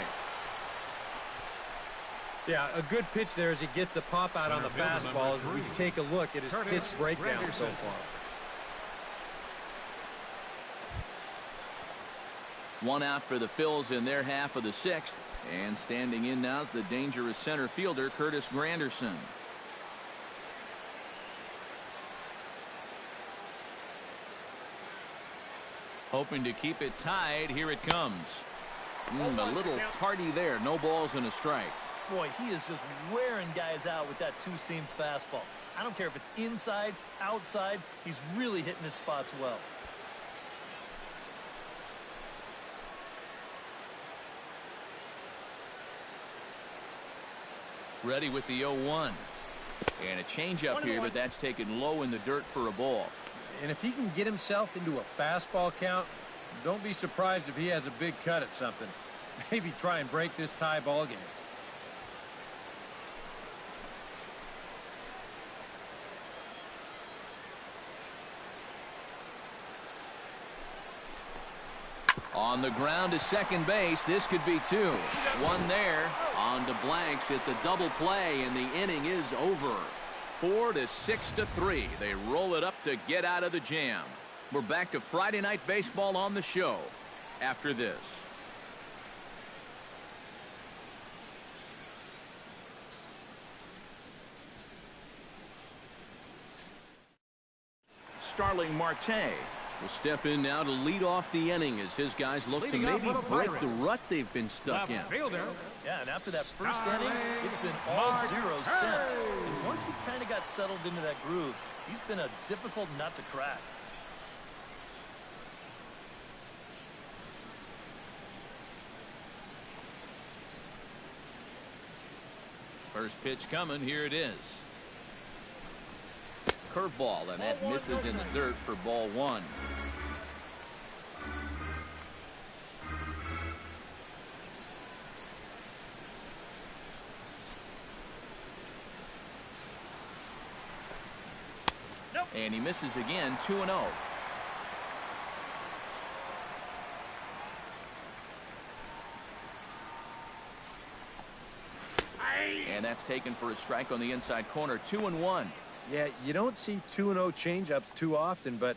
Yeah, a good pitch there as he gets the pop out on the fastball as we take a look at his pitch breakdown so far. 1 out for the Phils in their half of the 6th. And standing in now is the dangerous center fielder, Curtis Granderson. Hoping to keep it tied. Here it comes. A little tardy there. No balls and a strike. Boy, he is just wearing guys out with that 2-seam fastball. I don't care if it's inside, outside. He's really hitting his spots well. Ready with the 0-1. And a changeup here, but that's taken low in the dirt for a ball. And if he can get himself into a fastball count, don't be surprised if he has a big cut at something. Maybe try and break this tie ball game. On the ground to second base. This could be 2. 1 there. On to Blanks. It's a double play, and the inning is over. 4-6-3. They roll it up to get out of the jam. We're back to Friday Night Baseball on the show after this. Starling Marte will step in now to lead off the inning as his guys look to maybe break the rut they've been stuck in. Yeah, and after that first inning, it's been all zeros since. And once he kind of got settled into that groove, he's been a difficult nut to crack. First pitch coming. Here it is. Curveball, and that misses in the dirt for ball 1. And he misses again. 2-0. And that's taken for a strike on the inside corner. 2-1. Yeah, you don't see 2-0 changeups too often, but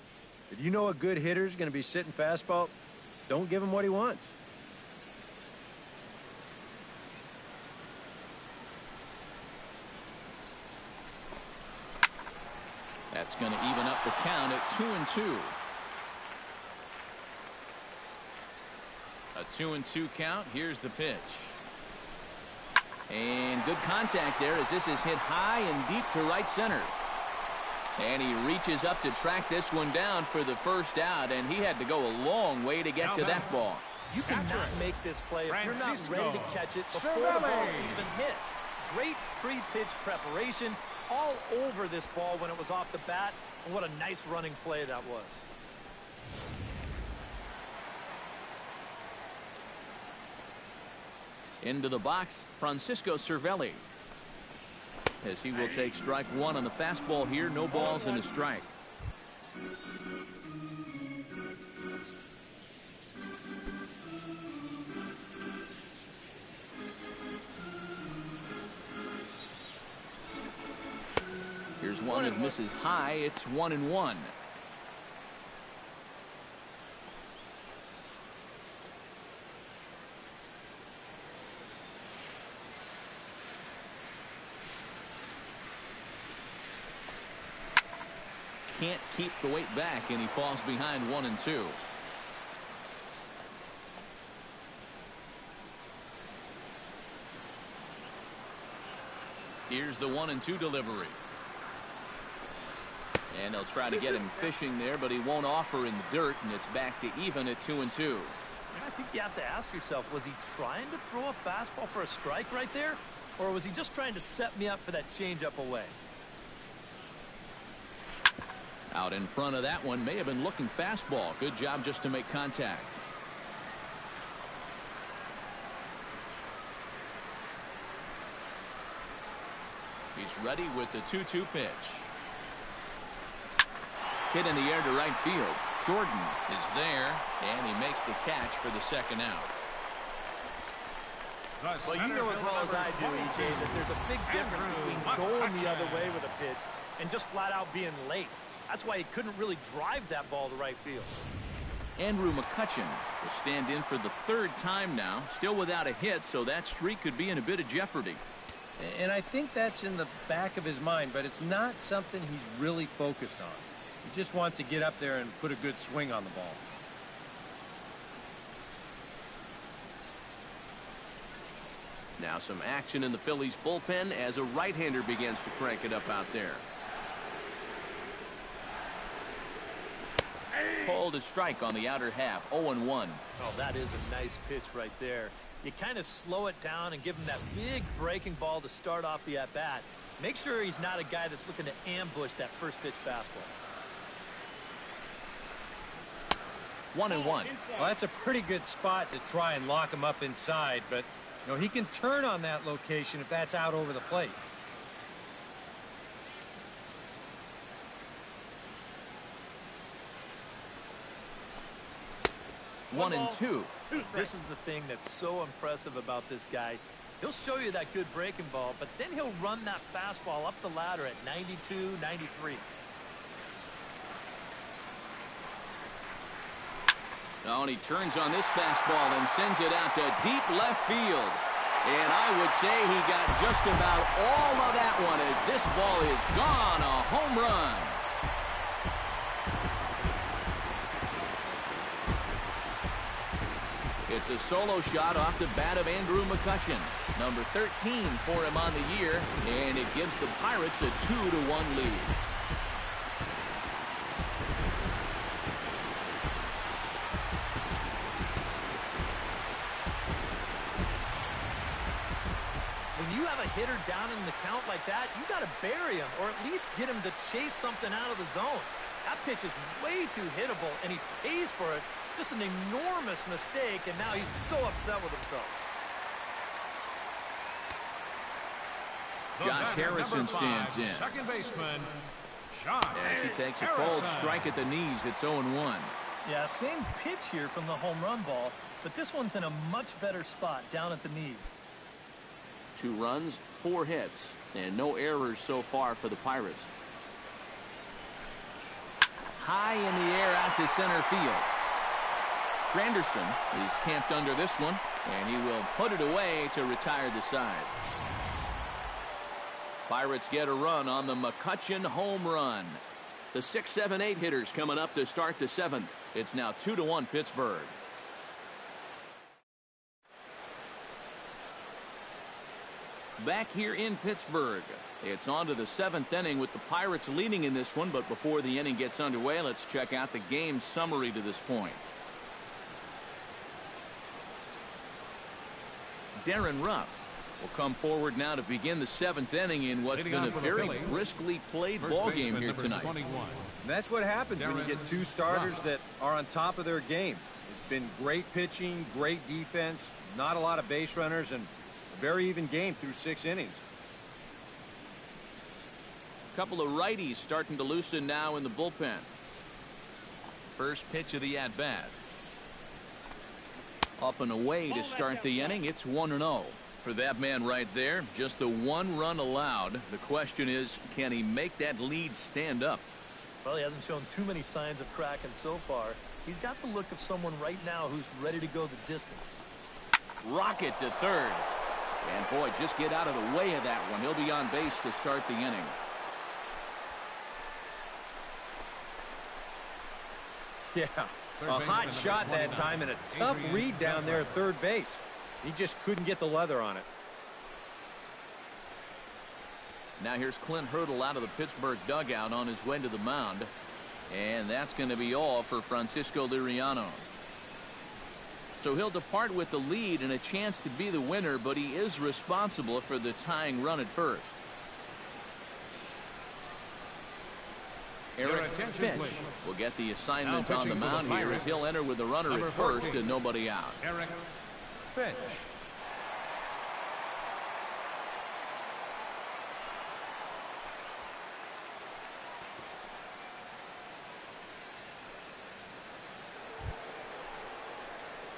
if you know a good hitter's going to be sitting fastball, don't give him what he wants. That's going to even up the count at 2-2. A 2-2 count. Here's the pitch. And good contact there as this is hit high and deep to right center. And he reaches up to track this one down for the first out, and he had to go a long way to get to that ball. You cannot make this play if you're not ready to catch it before the ball's even hit. Great pre-pitch preparation all over this ball when it was off the bat. And what a nice running play that was. Into the box, Francisco Cervelli. As he will take strike one on the fastball here. No balls and a strike. Here's one that misses high. It's 1-1. Can't keep the weight back, and he falls behind 1-2. Here's the 1-2 delivery. And they'll try to get him fishing there, but he won't offer in the dirt, and it's back to even at 2-2. I think you have to ask yourself, was he trying to throw a fastball for a strike right there? Or was he just trying to set me up for that changeup away? Out in front of that one, may have been looking fastball. Good job just to make contact. He's ready with the 2-2 pitch. Hit in the air to right field. Jordan is there, and he makes the catch for the second out. Well, you know as well as I do, EJ, that there's a big difference between going the other way with a pitch and just flat out being late. That's why he couldn't really drive that ball to right field. Andrew McCutchen will stand in for the third time now, still without a hit, so that streak could be in a bit of jeopardy. And I think that's in the back of his mind, but it's not something he's really focused on. He just wants to get up there and put a good swing on the ball. Now some action in the Phillies bullpen as a right-hander begins to crank it up out there. Called a strike on the outer half. 0-1. Oh, that is a nice pitch right there. You kind of slow it down and give him that big breaking ball to start off the at-bat. Make sure he's not a guy that's looking to ambush that first pitch fastball. 1-1. Well, that's a pretty good spot to try and lock him up inside, but you know, he can turn on that location if that's out over the plate. One and two. This is the thing that's so impressive about this guy. He'll show you that good breaking ball, but then he'll run that fastball up the ladder at 92, 93. Oh, and he turns on this fastball and sends it out to deep left field. And I would say he got just about all of that one as this ball is gone. A home run. It's a solo shot off the bat of Andrew McCutchen. Number 13 for him on the year, and it gives the Pirates a 2-1 lead. When you have a hitter down in the count like that, you got to bury him or at least get him to chase something out of the zone. That pitch is way too hittable, and he pays for it. Just an enormous mistake, and now he's so upset with himself. Josh Harrison stands in. Second baseman, Josh As he takes a cold strike at the knees, it's 0-1. Yeah, same pitch here from the home run ball, but this one's in a much better spot down at the knees. 2 runs, 4 hits, and no errors so far for the Pirates. High in the air out to center field. Granderson is camped under this one, and he will put it away to retire the side. Pirates get a run on the McCutchen home run. The 6, 7, 8 hitters coming up to start the 7th. It's now 2-1 Pittsburgh. back here in Pittsburgh. It's on to the 7th inning with the Pirates leading in this one, but before the inning gets underway, let's check out the game summary to this point. Darren Ruff will come forward now to begin the 7th inning in what's been a very briskly played ball game here tonight. And that's what happens when you get two starters that are on top of their game. It's been great pitching, great defense, not a lot of base runners, and a very even game through 6 innings. Couple of righties starting to loosen now in the bullpen. First pitch of the at-bat. Up and away to start the inning. It's 1-0. For that man right there, just the 1 run allowed. The question is, can he make that lead stand up? Well, he hasn't shown too many signs of cracking so far. He's got the look of someone right now who's ready to go the distance. Rocket to third. And boy, just get out of the way of that one. He'll be on base to start the inning. Yeah, a hot shot that time and a tough read down there at third base. He just couldn't get the leather on it. Now here's Clint Hurdle out of the Pittsburgh dugout on his way to the mound. And that's going to be all for Francisco Liriano. So he'll depart with the lead and a chance to be the winner, but he is responsible for the tying run at first. Eric Finch will get the assignment on the mound here as he'll enter with the runner at first and nobody out. Eric Finch.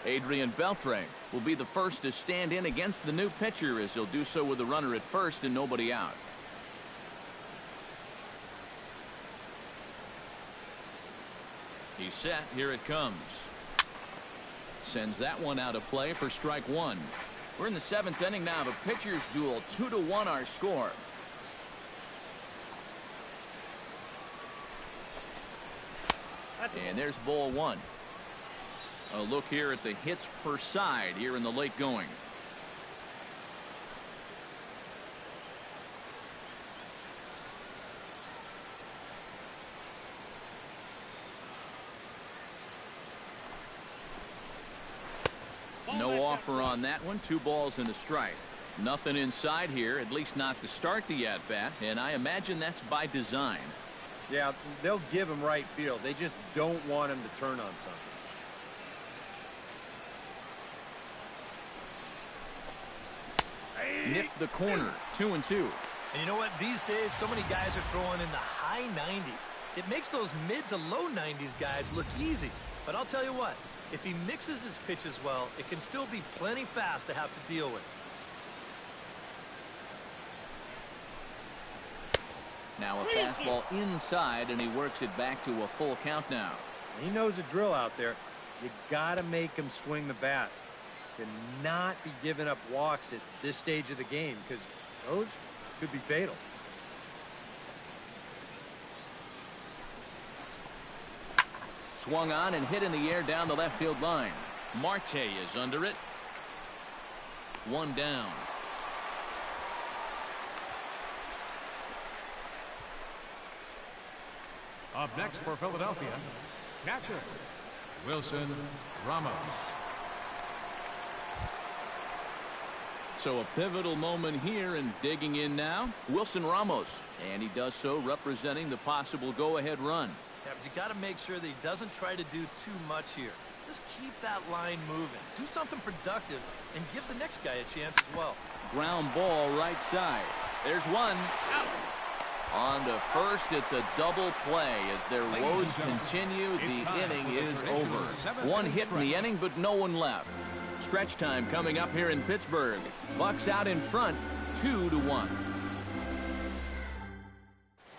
Adrian Beltre will be the first to stand in against the new pitcher as he'll do so with the runner at first and nobody out. He's set. Here it comes. Sends that one out of play for strike 1. We're in the 7th inning now of a pitcher's duel. 2-1 our score. And there's ball 1. A look here at the hits per side here in the late going. No offer on that one. 2 balls and a strike. Nothing inside here, at least not to start the at-bat, and I imagine that's by design. Yeah, they'll give him right field. They just don't want him to turn on something. Nipped the corner. 2-2. And you know what? These days, so many guys are throwing in the high 90s. It makes those mid to low 90s guys look easy. But I'll tell you what, if he mixes his pitches well, it can still be plenty fast to have to deal with. Now a fastball inside, and he works it back to a full count now. He knows the drill out there. You got to make him swing the bat. To not be giving up walks at this stage of the game, because those could be fatal. Swung on and hit in the air down the left field line. Marte is under it. 1 down. Up next for Philadelphia, catcher Wilson Ramos. So a pivotal moment here, and digging in now, Wilson Ramos. And he does so representing the possible go-ahead run. Yeah, but you got to make sure that he doesn't try to do too much here. Just keep that line moving. Do something productive and give the next guy a chance as well. Ground ball right side. There's one. Out. On to first, it's a double play as their woes continue. The inning is over. 1 hit in the inning, but no one left. Stretch time coming up here in Pittsburgh. Bucks out in front, 2-1.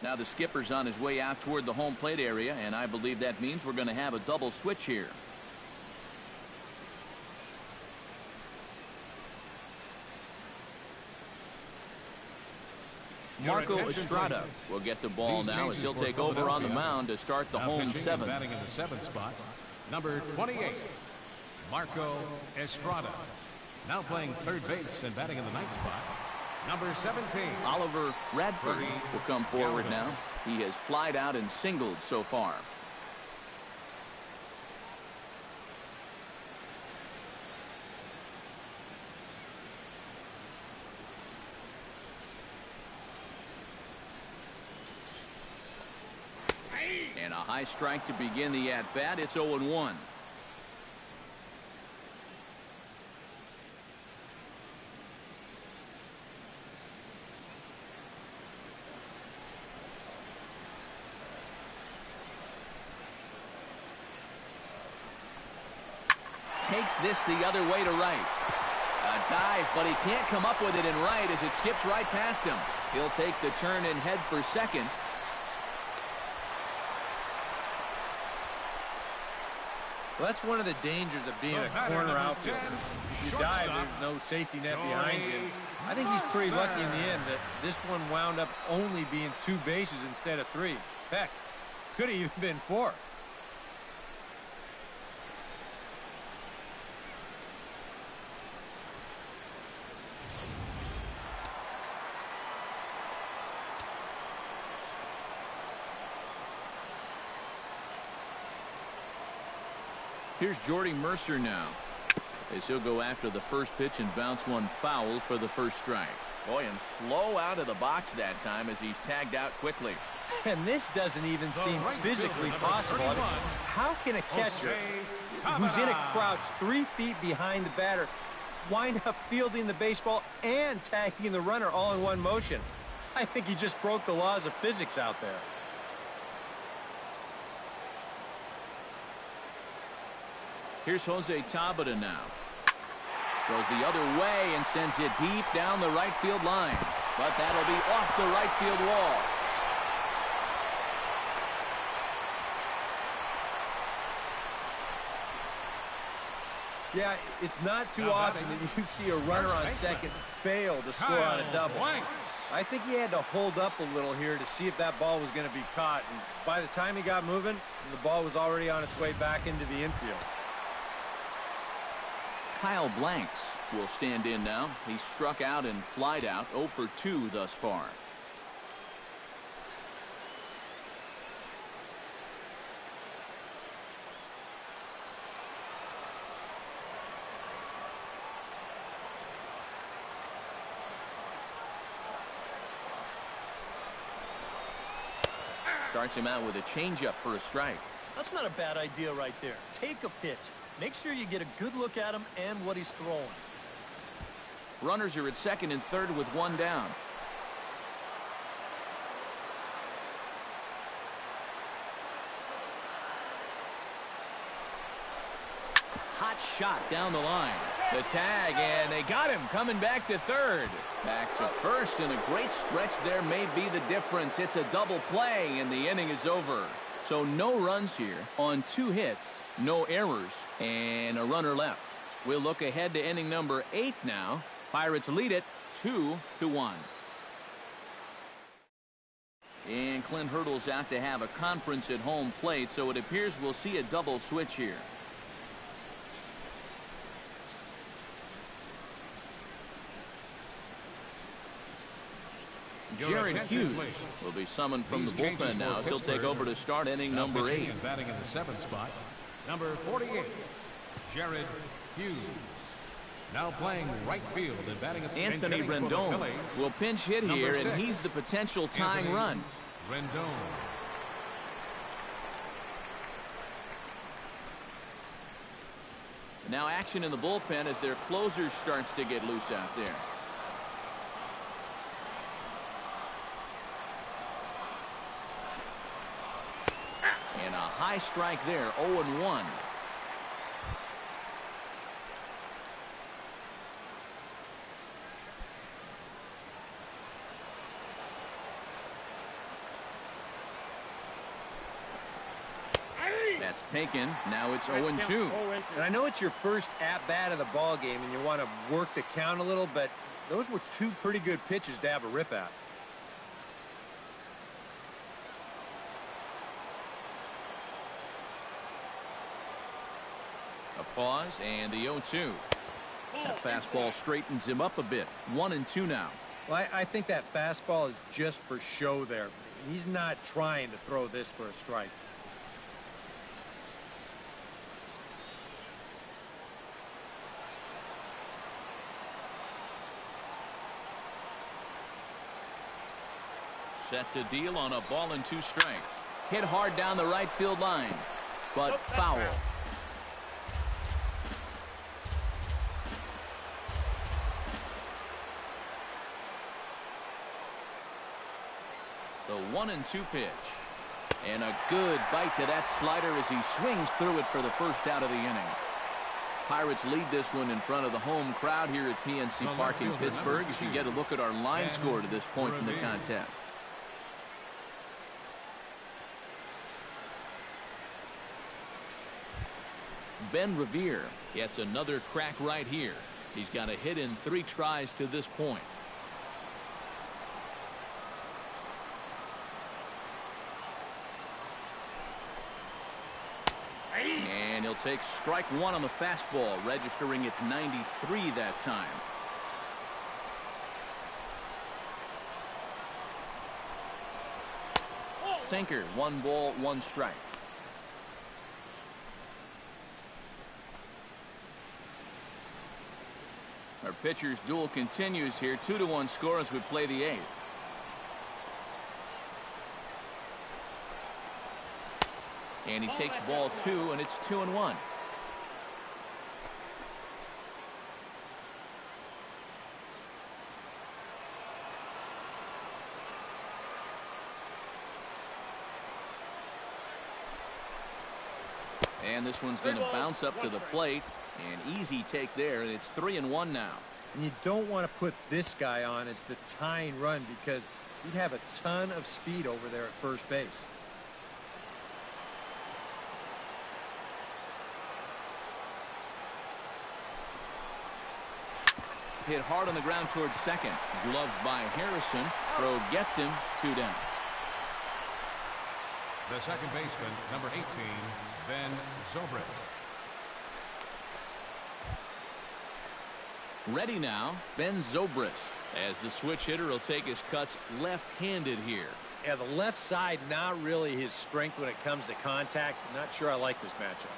Now the skipper's on his way out toward the home plate area, and I believe that means we're going to have a double switch here. Marco Estrada will get the ball now as he'll take over on the mound to start the home 7th. Batting in the 7th spot, number 28, Marco Estrada. Now playing third base and batting in the 9th spot, Number 17. Oliver Radford will come forward now. He has flied out and singled so far. And a high strike to begin the at-bat. It's 0-1. Takes this the other way to right. A dive, but he can't come up with it in right as it skips right past him. He'll take the turn and head for second. Well, that's one of the dangers of being a corner outfielder. If you dive, there's no safety net behind you. I think he's pretty lucky in the end that this one wound up only being 2 bases instead of 3. Heck, could have even been 4. Here's Jordy Mercer now, as he'll go after the first pitch and bounce one foul for the first strike. Boy, and slow out of the box that time as he's tagged out quickly. And this doesn't even seem physically possible. I mean, how can a catcher who's in a crouch 3 feet behind the batter wind up fielding the baseball and tagging the runner all in one motion? I think he just broke the laws of physics out there. Here's Jose Tabata now. Goes the other way and sends it deep down the right field line. But that'll be off the right field wall. Yeah, it's not too often that you see a runner on second fail to score on a double. I think he had to hold up a little here to see if that ball was going to be caught. And by the time he got moving, the ball was already on its way back into the infield. Kyle Blanks will stand in now. He struck out and flied out, 0 for 2 thus far. Starts him out with a changeup for a strike. That's not a bad idea right there. Take a pitch. Make sure you get a good look at him and what he's throwing. Runners are at second and third with 1 down. Hot shot down the line. The tag, and they got him coming back to third. Back to first, and a great stretch there may be the difference. It's a double play, and the inning is over. So no runs here on 2 hits, no errors, and a runner left. We'll look ahead to inning number 8 now. Pirates lead it 2-1. And Clint Hurdle's out to have a conference at home plate, so it appears we'll see a double switch here. Jared Hughes will be summoned from the bullpen now as he'll take over to start inning number 8. And batting in the 7th spot, number 48, Jared Hughes. Now playing right field and batting at the Anthony Rendon will pinch hit here, and he's the potential tying run. Rendon. Now action in the bullpen as their closer starts to get loose out there. And a high strike there, 0-1. That's taken. Now it's 0-2. And I know it's your first at-bat of the ball game and you want to work the count a little, but those were 2 pretty good pitches to have a rip at. A pause and the 0-2. That fastball straightens him up a bit. 1-2 now. Well, I think that fastball is just for show there. He's not trying to throw this for a strike. Set to deal on a ball and 2 strikes. Hit hard down the right field line, but foul. The 1-2 pitch. And a good bite to that slider as he swings through it for the first out of the inning. Pirates lead this one in front of the home crowd here at PNC Park in Pittsburgh as you get a look at our line score to this point in the contest. Ben Revere gets another crack right here. He's got a hit in 3 tries to this point. And he'll take strike 1 on the fastball, registering at 93 that time. Sinker, 1 ball, 1 strike. Our pitcher's duel continues here. 2-1 score as we play the 8th. And he takes ball 2, and it's 2-1. And this one's going to bounce up to the plate. An easy take there, and it's 3-1 now. And you don't want to put this guy on as the tying run because he'd have a ton of speed over there at first base. Hit hard on the ground towards second. Gloved by Harrison. Throw gets him. 2 down. The second baseman, number 18, Ben Zobrist. Ready now, Ben Zobrist. As the switch hitter will take his cuts left-handed here. Yeah, the left side not really his strength when it comes to contact. Not sure I like this matchup.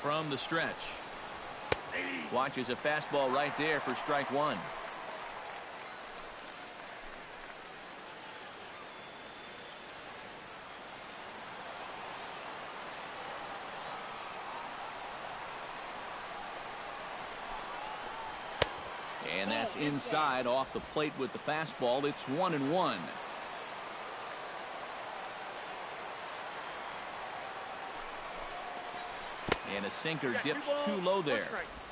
From the stretch. Watches a fastball right there for strike 1. And that's inside off the plate with the fastball. It's 1-1. And a sinker dips too low there.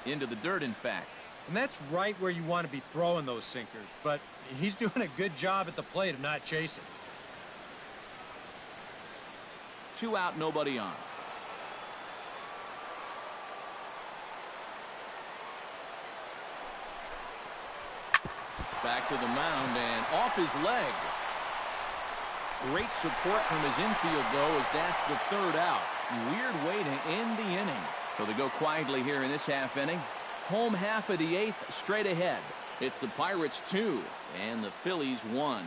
Into the dirt, in fact. And that's right where you want to be throwing those sinkers. But he's doing a good job at the plate of not chasing. 2 out, nobody on. Back to the mound and off his leg. Great support from his infield, though, as that's the 3rd out. Weird way to end the inning. So they go quietly here in this half inning. Home half of the 8th straight ahead. It's the Pirates 2 and the Phillies 1.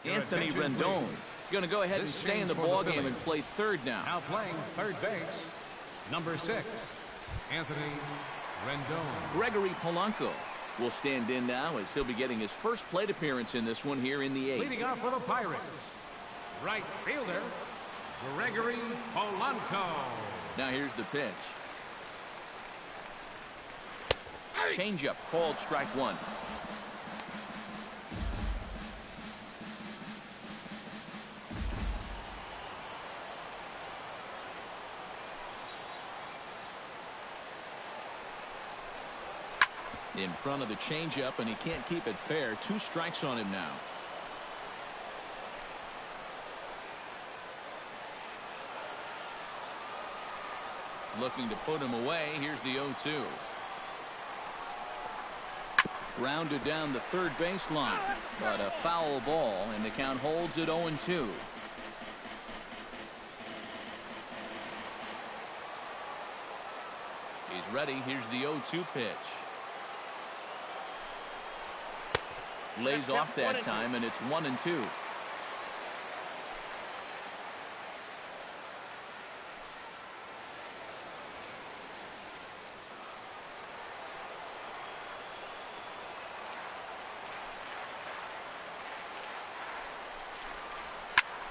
Anthony Rendon is going to go ahead and stay in the ballgame and play third now. Now playing third base, number 6, Anthony Rendon. Gregory Polanco will stand in now as he'll be getting his first plate appearance in this one here in the 8th. Leading off for the Pirates, right fielder, Gregory Polanco. Now here's the pitch. Changeup called strike 1. In front of the changeup, and he can't keep it fair. 2 strikes on him now. Looking to put him away. Here's the 0-2. Grounded down the third baseline, but a foul ball, and the count holds at 0-2. He's ready. Here's the 0-2 pitch. Lays off that time, and it's 1-2.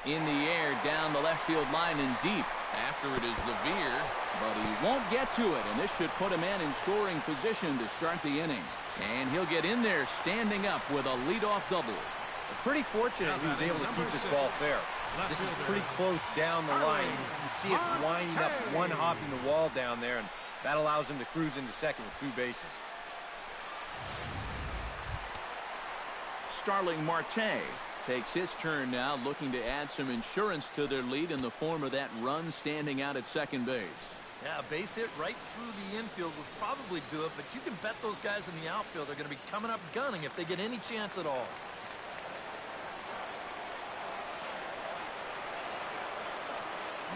In the air, down the left field line and deep. After it is Levere, but he won't get to it, and this should put a man in scoring position to start the inning. And he'll get in there standing up with a leadoff double. Pretty fortunate he was able to keep this ball fair. This is pretty close down the line. You see it winding up, one hopping the wall down there, and that allows him to cruise into second with 2 bases. Starling Marte takes his turn now, looking to add some insurance to their lead in the form of that run standing out at second base. Yeah, a base hit right through the infield would probably do it, but you can bet those guys in the outfield are going to be coming up gunning if they get any chance at all.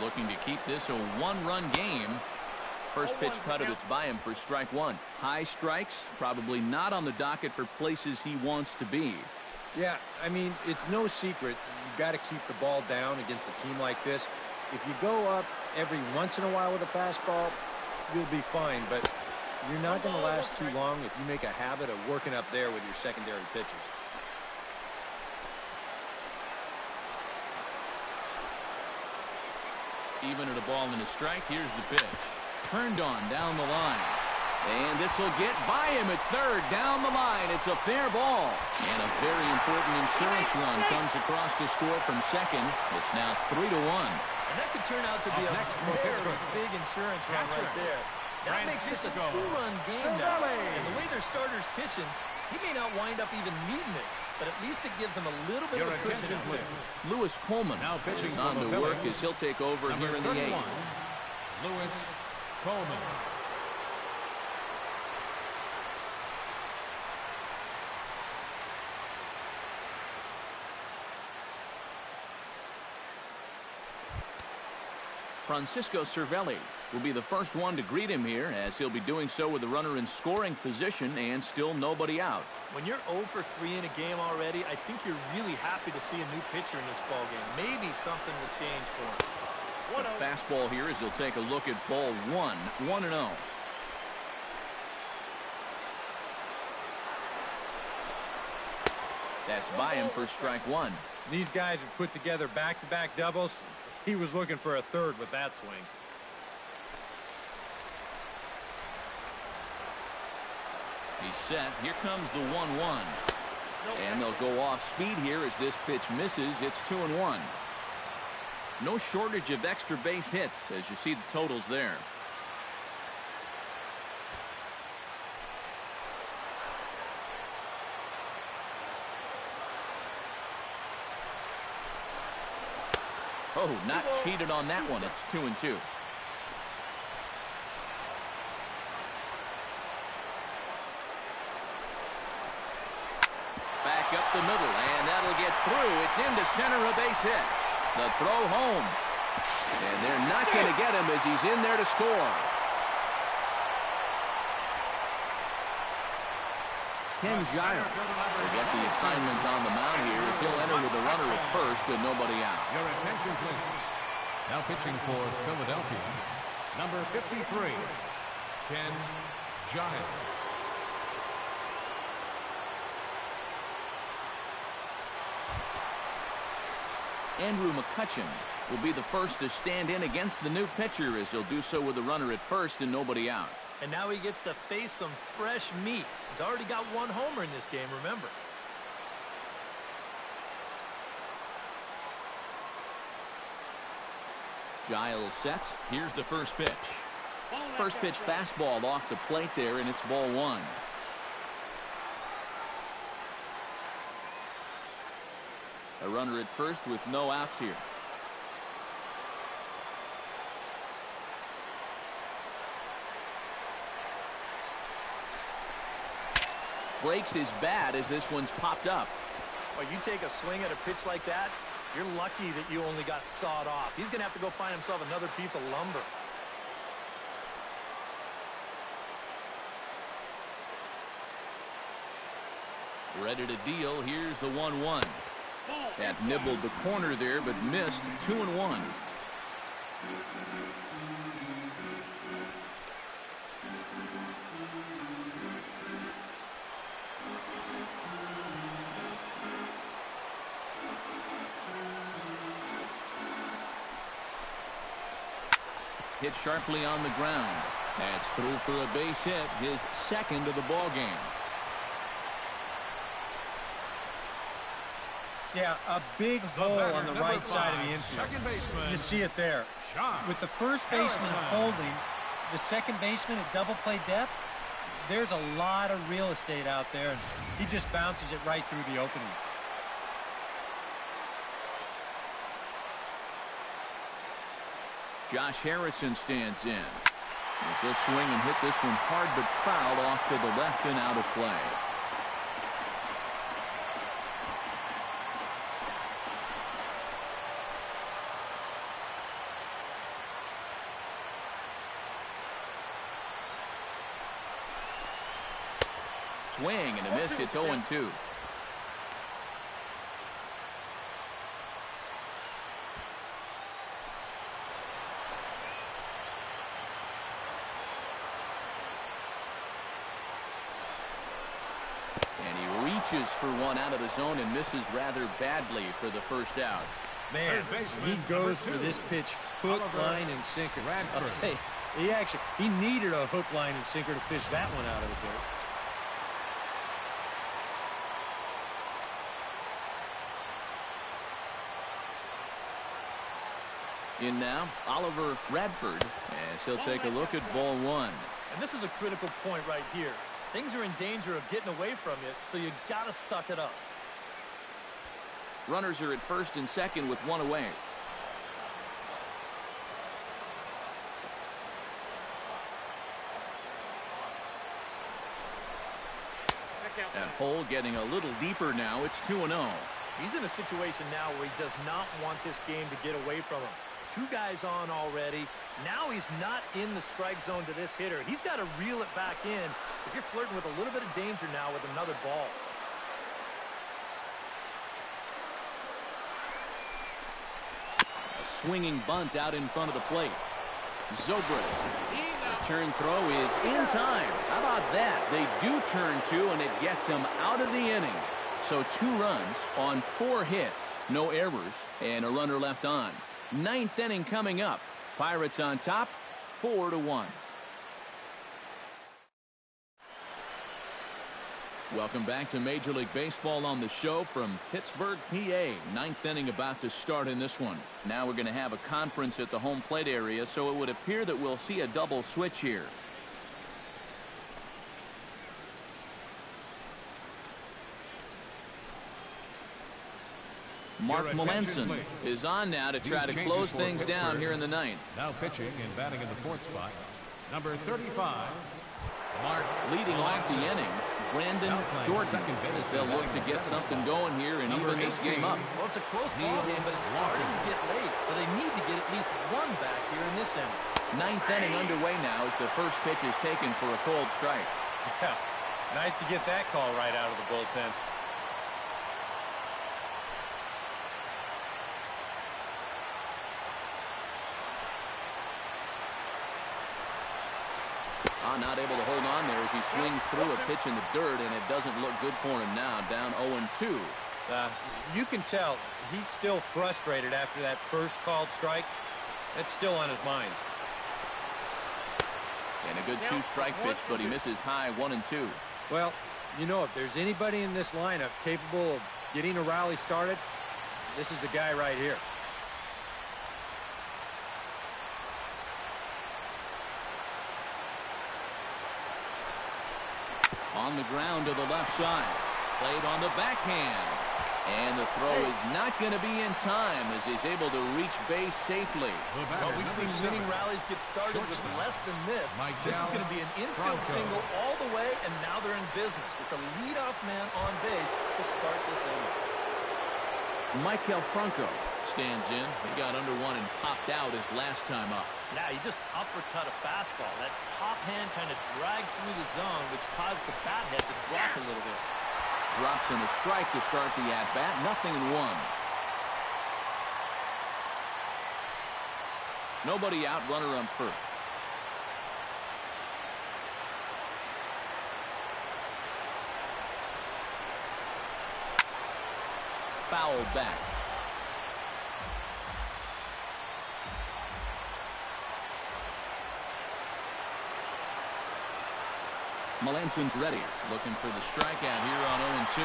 Looking to keep this a 1-run game. First pitch cut it, it's by him for strike 1. High strikes, probably not on the docket for places he wants to be. Yeah, I mean, it's no secret. You've got to keep the ball down against a team like this. If you go up every once in a while with a fastball, you'll be fine. But you're not going to last too long if you make a habit of working up there with your secondary pitches. Even at a ball and a strike, here's the pitch. Turned on down the line. And this will get by him at third. Down the line. It's a fair ball. And a very important insurance run comes across to score from second. It's now 3-1. And that could turn out to be a very big insurance run right there. That makes this a 2-run game now. And the way their starter's pitching, he may not wind up even needing it. But at least it gives him a little bit of a cushion out there. Lewis Coleman now pitching on to work as he'll take over here in the 8th. Lewis Coleman. Francisco Cervelli will be the first one to greet him here, as he'll be doing so with the runner in scoring position and still nobody out. When you're 0 for 3 in a game already, I think you're really happy to see a new pitcher in this ballgame. Maybe something will change for him. The fastball here as he'll take a look at ball 1, 1-0. That's by him for strike 1. These guys have put together back-to-back doubles. He was looking for a third with that swing. He's set. Here comes the 1-1. And they'll go off speed here as this pitch misses. It's 2-1. No shortage of extra base hits as you see the totals there. Oh, not cheated on that one. It's 2-2. Back up the middle, and that'll get through. It's into center, a base hit. The throw home. And they're not going to get him as he's in there to score. Ken Giles will get the assignment on the mound here as he'll enter with a runner at first and nobody out. Your attention, please. Now pitching for Philadelphia, number 53, Ken Giles. Andrew McCutchen will be the first to stand in against the new pitcher as he'll do so with a runner at first and nobody out. And now he gets to face some fresh meat. He's already got 1 homer in this game, remember. Giles sets. Here's the first pitch. First pitch fastball off the plate there, and it's ball 1. A runner at first with no outs here. Breaks his bat as this one's popped up. Well, you take a swing at a pitch like that, you're lucky that you only got sawed off. He's going to have to go find himself another piece of lumber. Ready to deal. Here's the 1-1. That nibbled the corner there, but missed. 2-1. Hit sharply on the ground. That's through for a base hit, his second of the ball game. Yeah, a big hole on the right side of the infield. You see it there. With the first baseman holding, the second baseman at double play depth, there's a lot of real estate out there, and he just bounces it right through the opening. Josh Harrison stands in. As he'll swing and hit this one hard but foul off to the left and out of play. Swing and a miss. It's 0-2. For one out of the zone and misses rather badly for the first out. Man, he goes for this pitch hook, line, and sinker. I'll tell you, he needed a hook, line, and sinker to fish that one out of the dirt. In now, Oliver Radford, as he'll take a look at ball one. And this is a critical point right here. Things are in danger of getting away from you, so you got to suck it up. Runners are at first and second with one away. That hole getting a little deeper now. It's 2-0. He's in a situation now where he does not want this game to get away from him. Two guys on already. Now he's not in the strike zone to this hitter. He's got to reel it back in if you're flirting with a little bit of danger now with another ball. A swinging bunt out in front of the plate. Zobrist. The turn throw is in time. How about that? They do turn two, and it gets him out of the inning. So 2 runs on 4 hits. No errors, and a runner left on. 9th inning coming up. Pirates on top, 4-1. Welcome back to Major League Baseball on the show from Pittsburgh, PA. 9th inning about to start in this one. Now we're going to have a conference at the home plate area, so it would appear that we'll see a double switch here. Mark Melanson is on now to try to close things down here in the 9th. Now pitching and batting in the 4th spot, number 35. Mark leading off the inning, Brandon Jordan, as they'll look to get something going here and even this game up. Well, it's a close ball game, but it's starting to get late, so they need to get at least one back here in this inning. 9th inning underway now as the first pitch is taken for a cold strike. Yeah, nice to get that call right out of the bullpen. Not able to hold on there as he swings through a pitch in the dirt, and it doesn't look good for him now. Down 0-2. You can tell he's still frustrated after that first called strike. That's still on his mind. And a good 2-strike pitch, but he misses high 1-2. Well, you know, if there's anybody in this lineup capable of getting a rally started, this is the guy right here. On the ground to the left side. Played on the backhand. And the throw is not going to be in time as he's able to reach base safely. Well, we've seen winning rallies get started with less than this. This is going to be an infield single all the way, and now they're in business with the leadoff man on base to start this inning. Michael Franco stands in. He got under one and popped out his last time up. Yeah, he just uppercut a fastball. That top hand kind of dragged through the zone, which caused the bat head to drop a little bit. Drops in a strike to start the at-bat. 0-1. Nobody out, runner on first. Foul back. Melanson's ready, looking for the strikeout here on 0-2.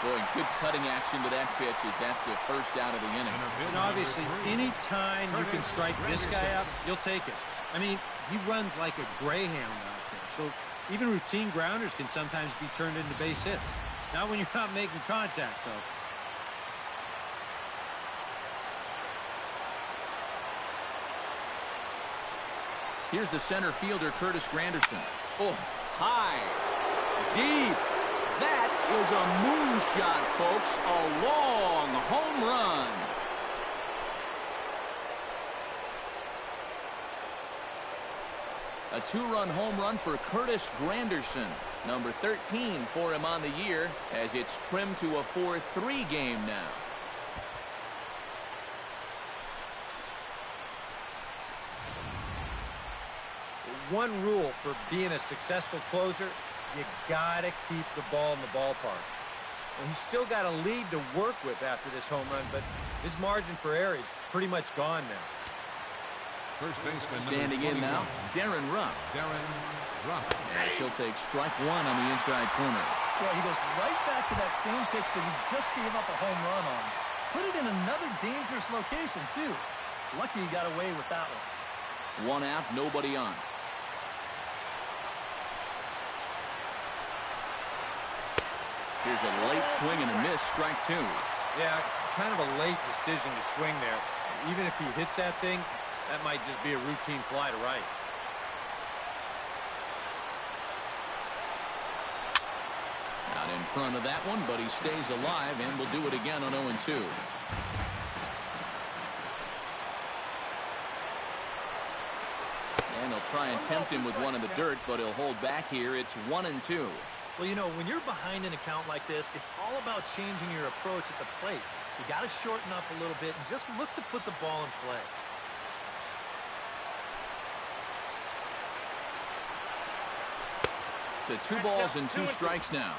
Boy, good cutting action to that pitch as that's the first out of the inning. And obviously, any time you can strike this guy out, you'll take it. I mean, he runs like a greyhound out there. So even routine grounders can sometimes be turned into base hits. Not when you're not making contact, though. Here's the center fielder, Curtis Granderson. Oh, high, deep. That is a moonshot, folks. A long home run. A two-run home run for Curtis Granderson. Number 13 for him on the year as it's trimmed to a 4-3 game now. One rule for being a successful closer, you gotta keep the ball in the ballpark. And he's still got a lead to work with after this home run, but his margin for error is pretty much gone now. First baseman standing in now, Darren Ruff. And she'll take strike one on the inside corner. Yeah, he goes right back to that same pitch that he just gave up a home run on. Put it in another dangerous location, too. Lucky he got away with that one. One out, nobody on. Here's a late swing and a miss, strike two. Yeah, kind of a late decision to swing there. Even if he hits that thing, that might just be a routine fly to right. Out in front of that one, but he stays alive and will do it again on 0-2. And they'll try and tempt him with one in the dirt, but he'll hold back here. It's 1-2. Well, you know, when you're behind an account like this, it's all about changing your approach at the plate. You got to shorten up a little bit and just look to put the ball in play. To 2 balls and 2 strikes now.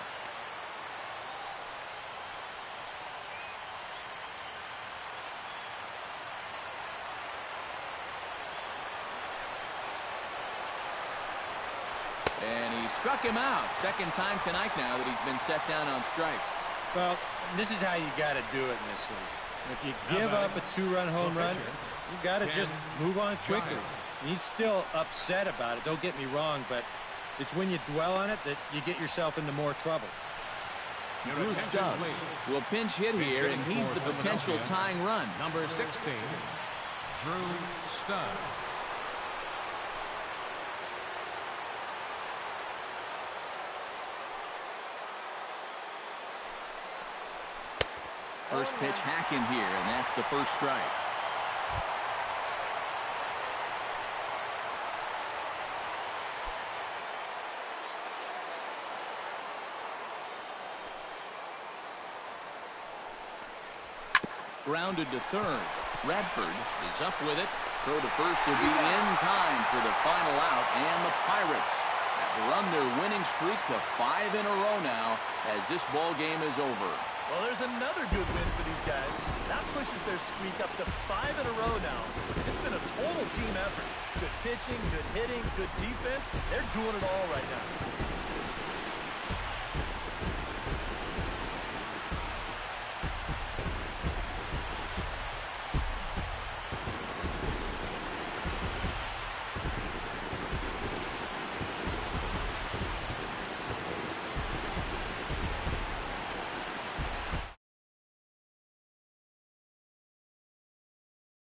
And he struck him out. Second time tonight now that he's been set down on strikes. Well, this is how you got to do it in this league. If you give up a 2-run home run, you got to just move on quickly. He's still upset about it, don't get me wrong, but it's when you dwell on it that you get yourself into more trouble. Drew Stubbs will pinch hit here, and he's the potential tying run. Number 16, Drew Stubbs. First pitch hacking here, and that's the first strike. Grounded to third. Radford is up with it. Throw to first will be in time for the final out, and the Pirates have run their winning streak to 5 in a row now as this ball game is over. Well, there's another good win for these guys. That pushes their streak up to 5 in a row now. It's been a total team effort. Good pitching, good hitting, good defense. They're doing it all right now.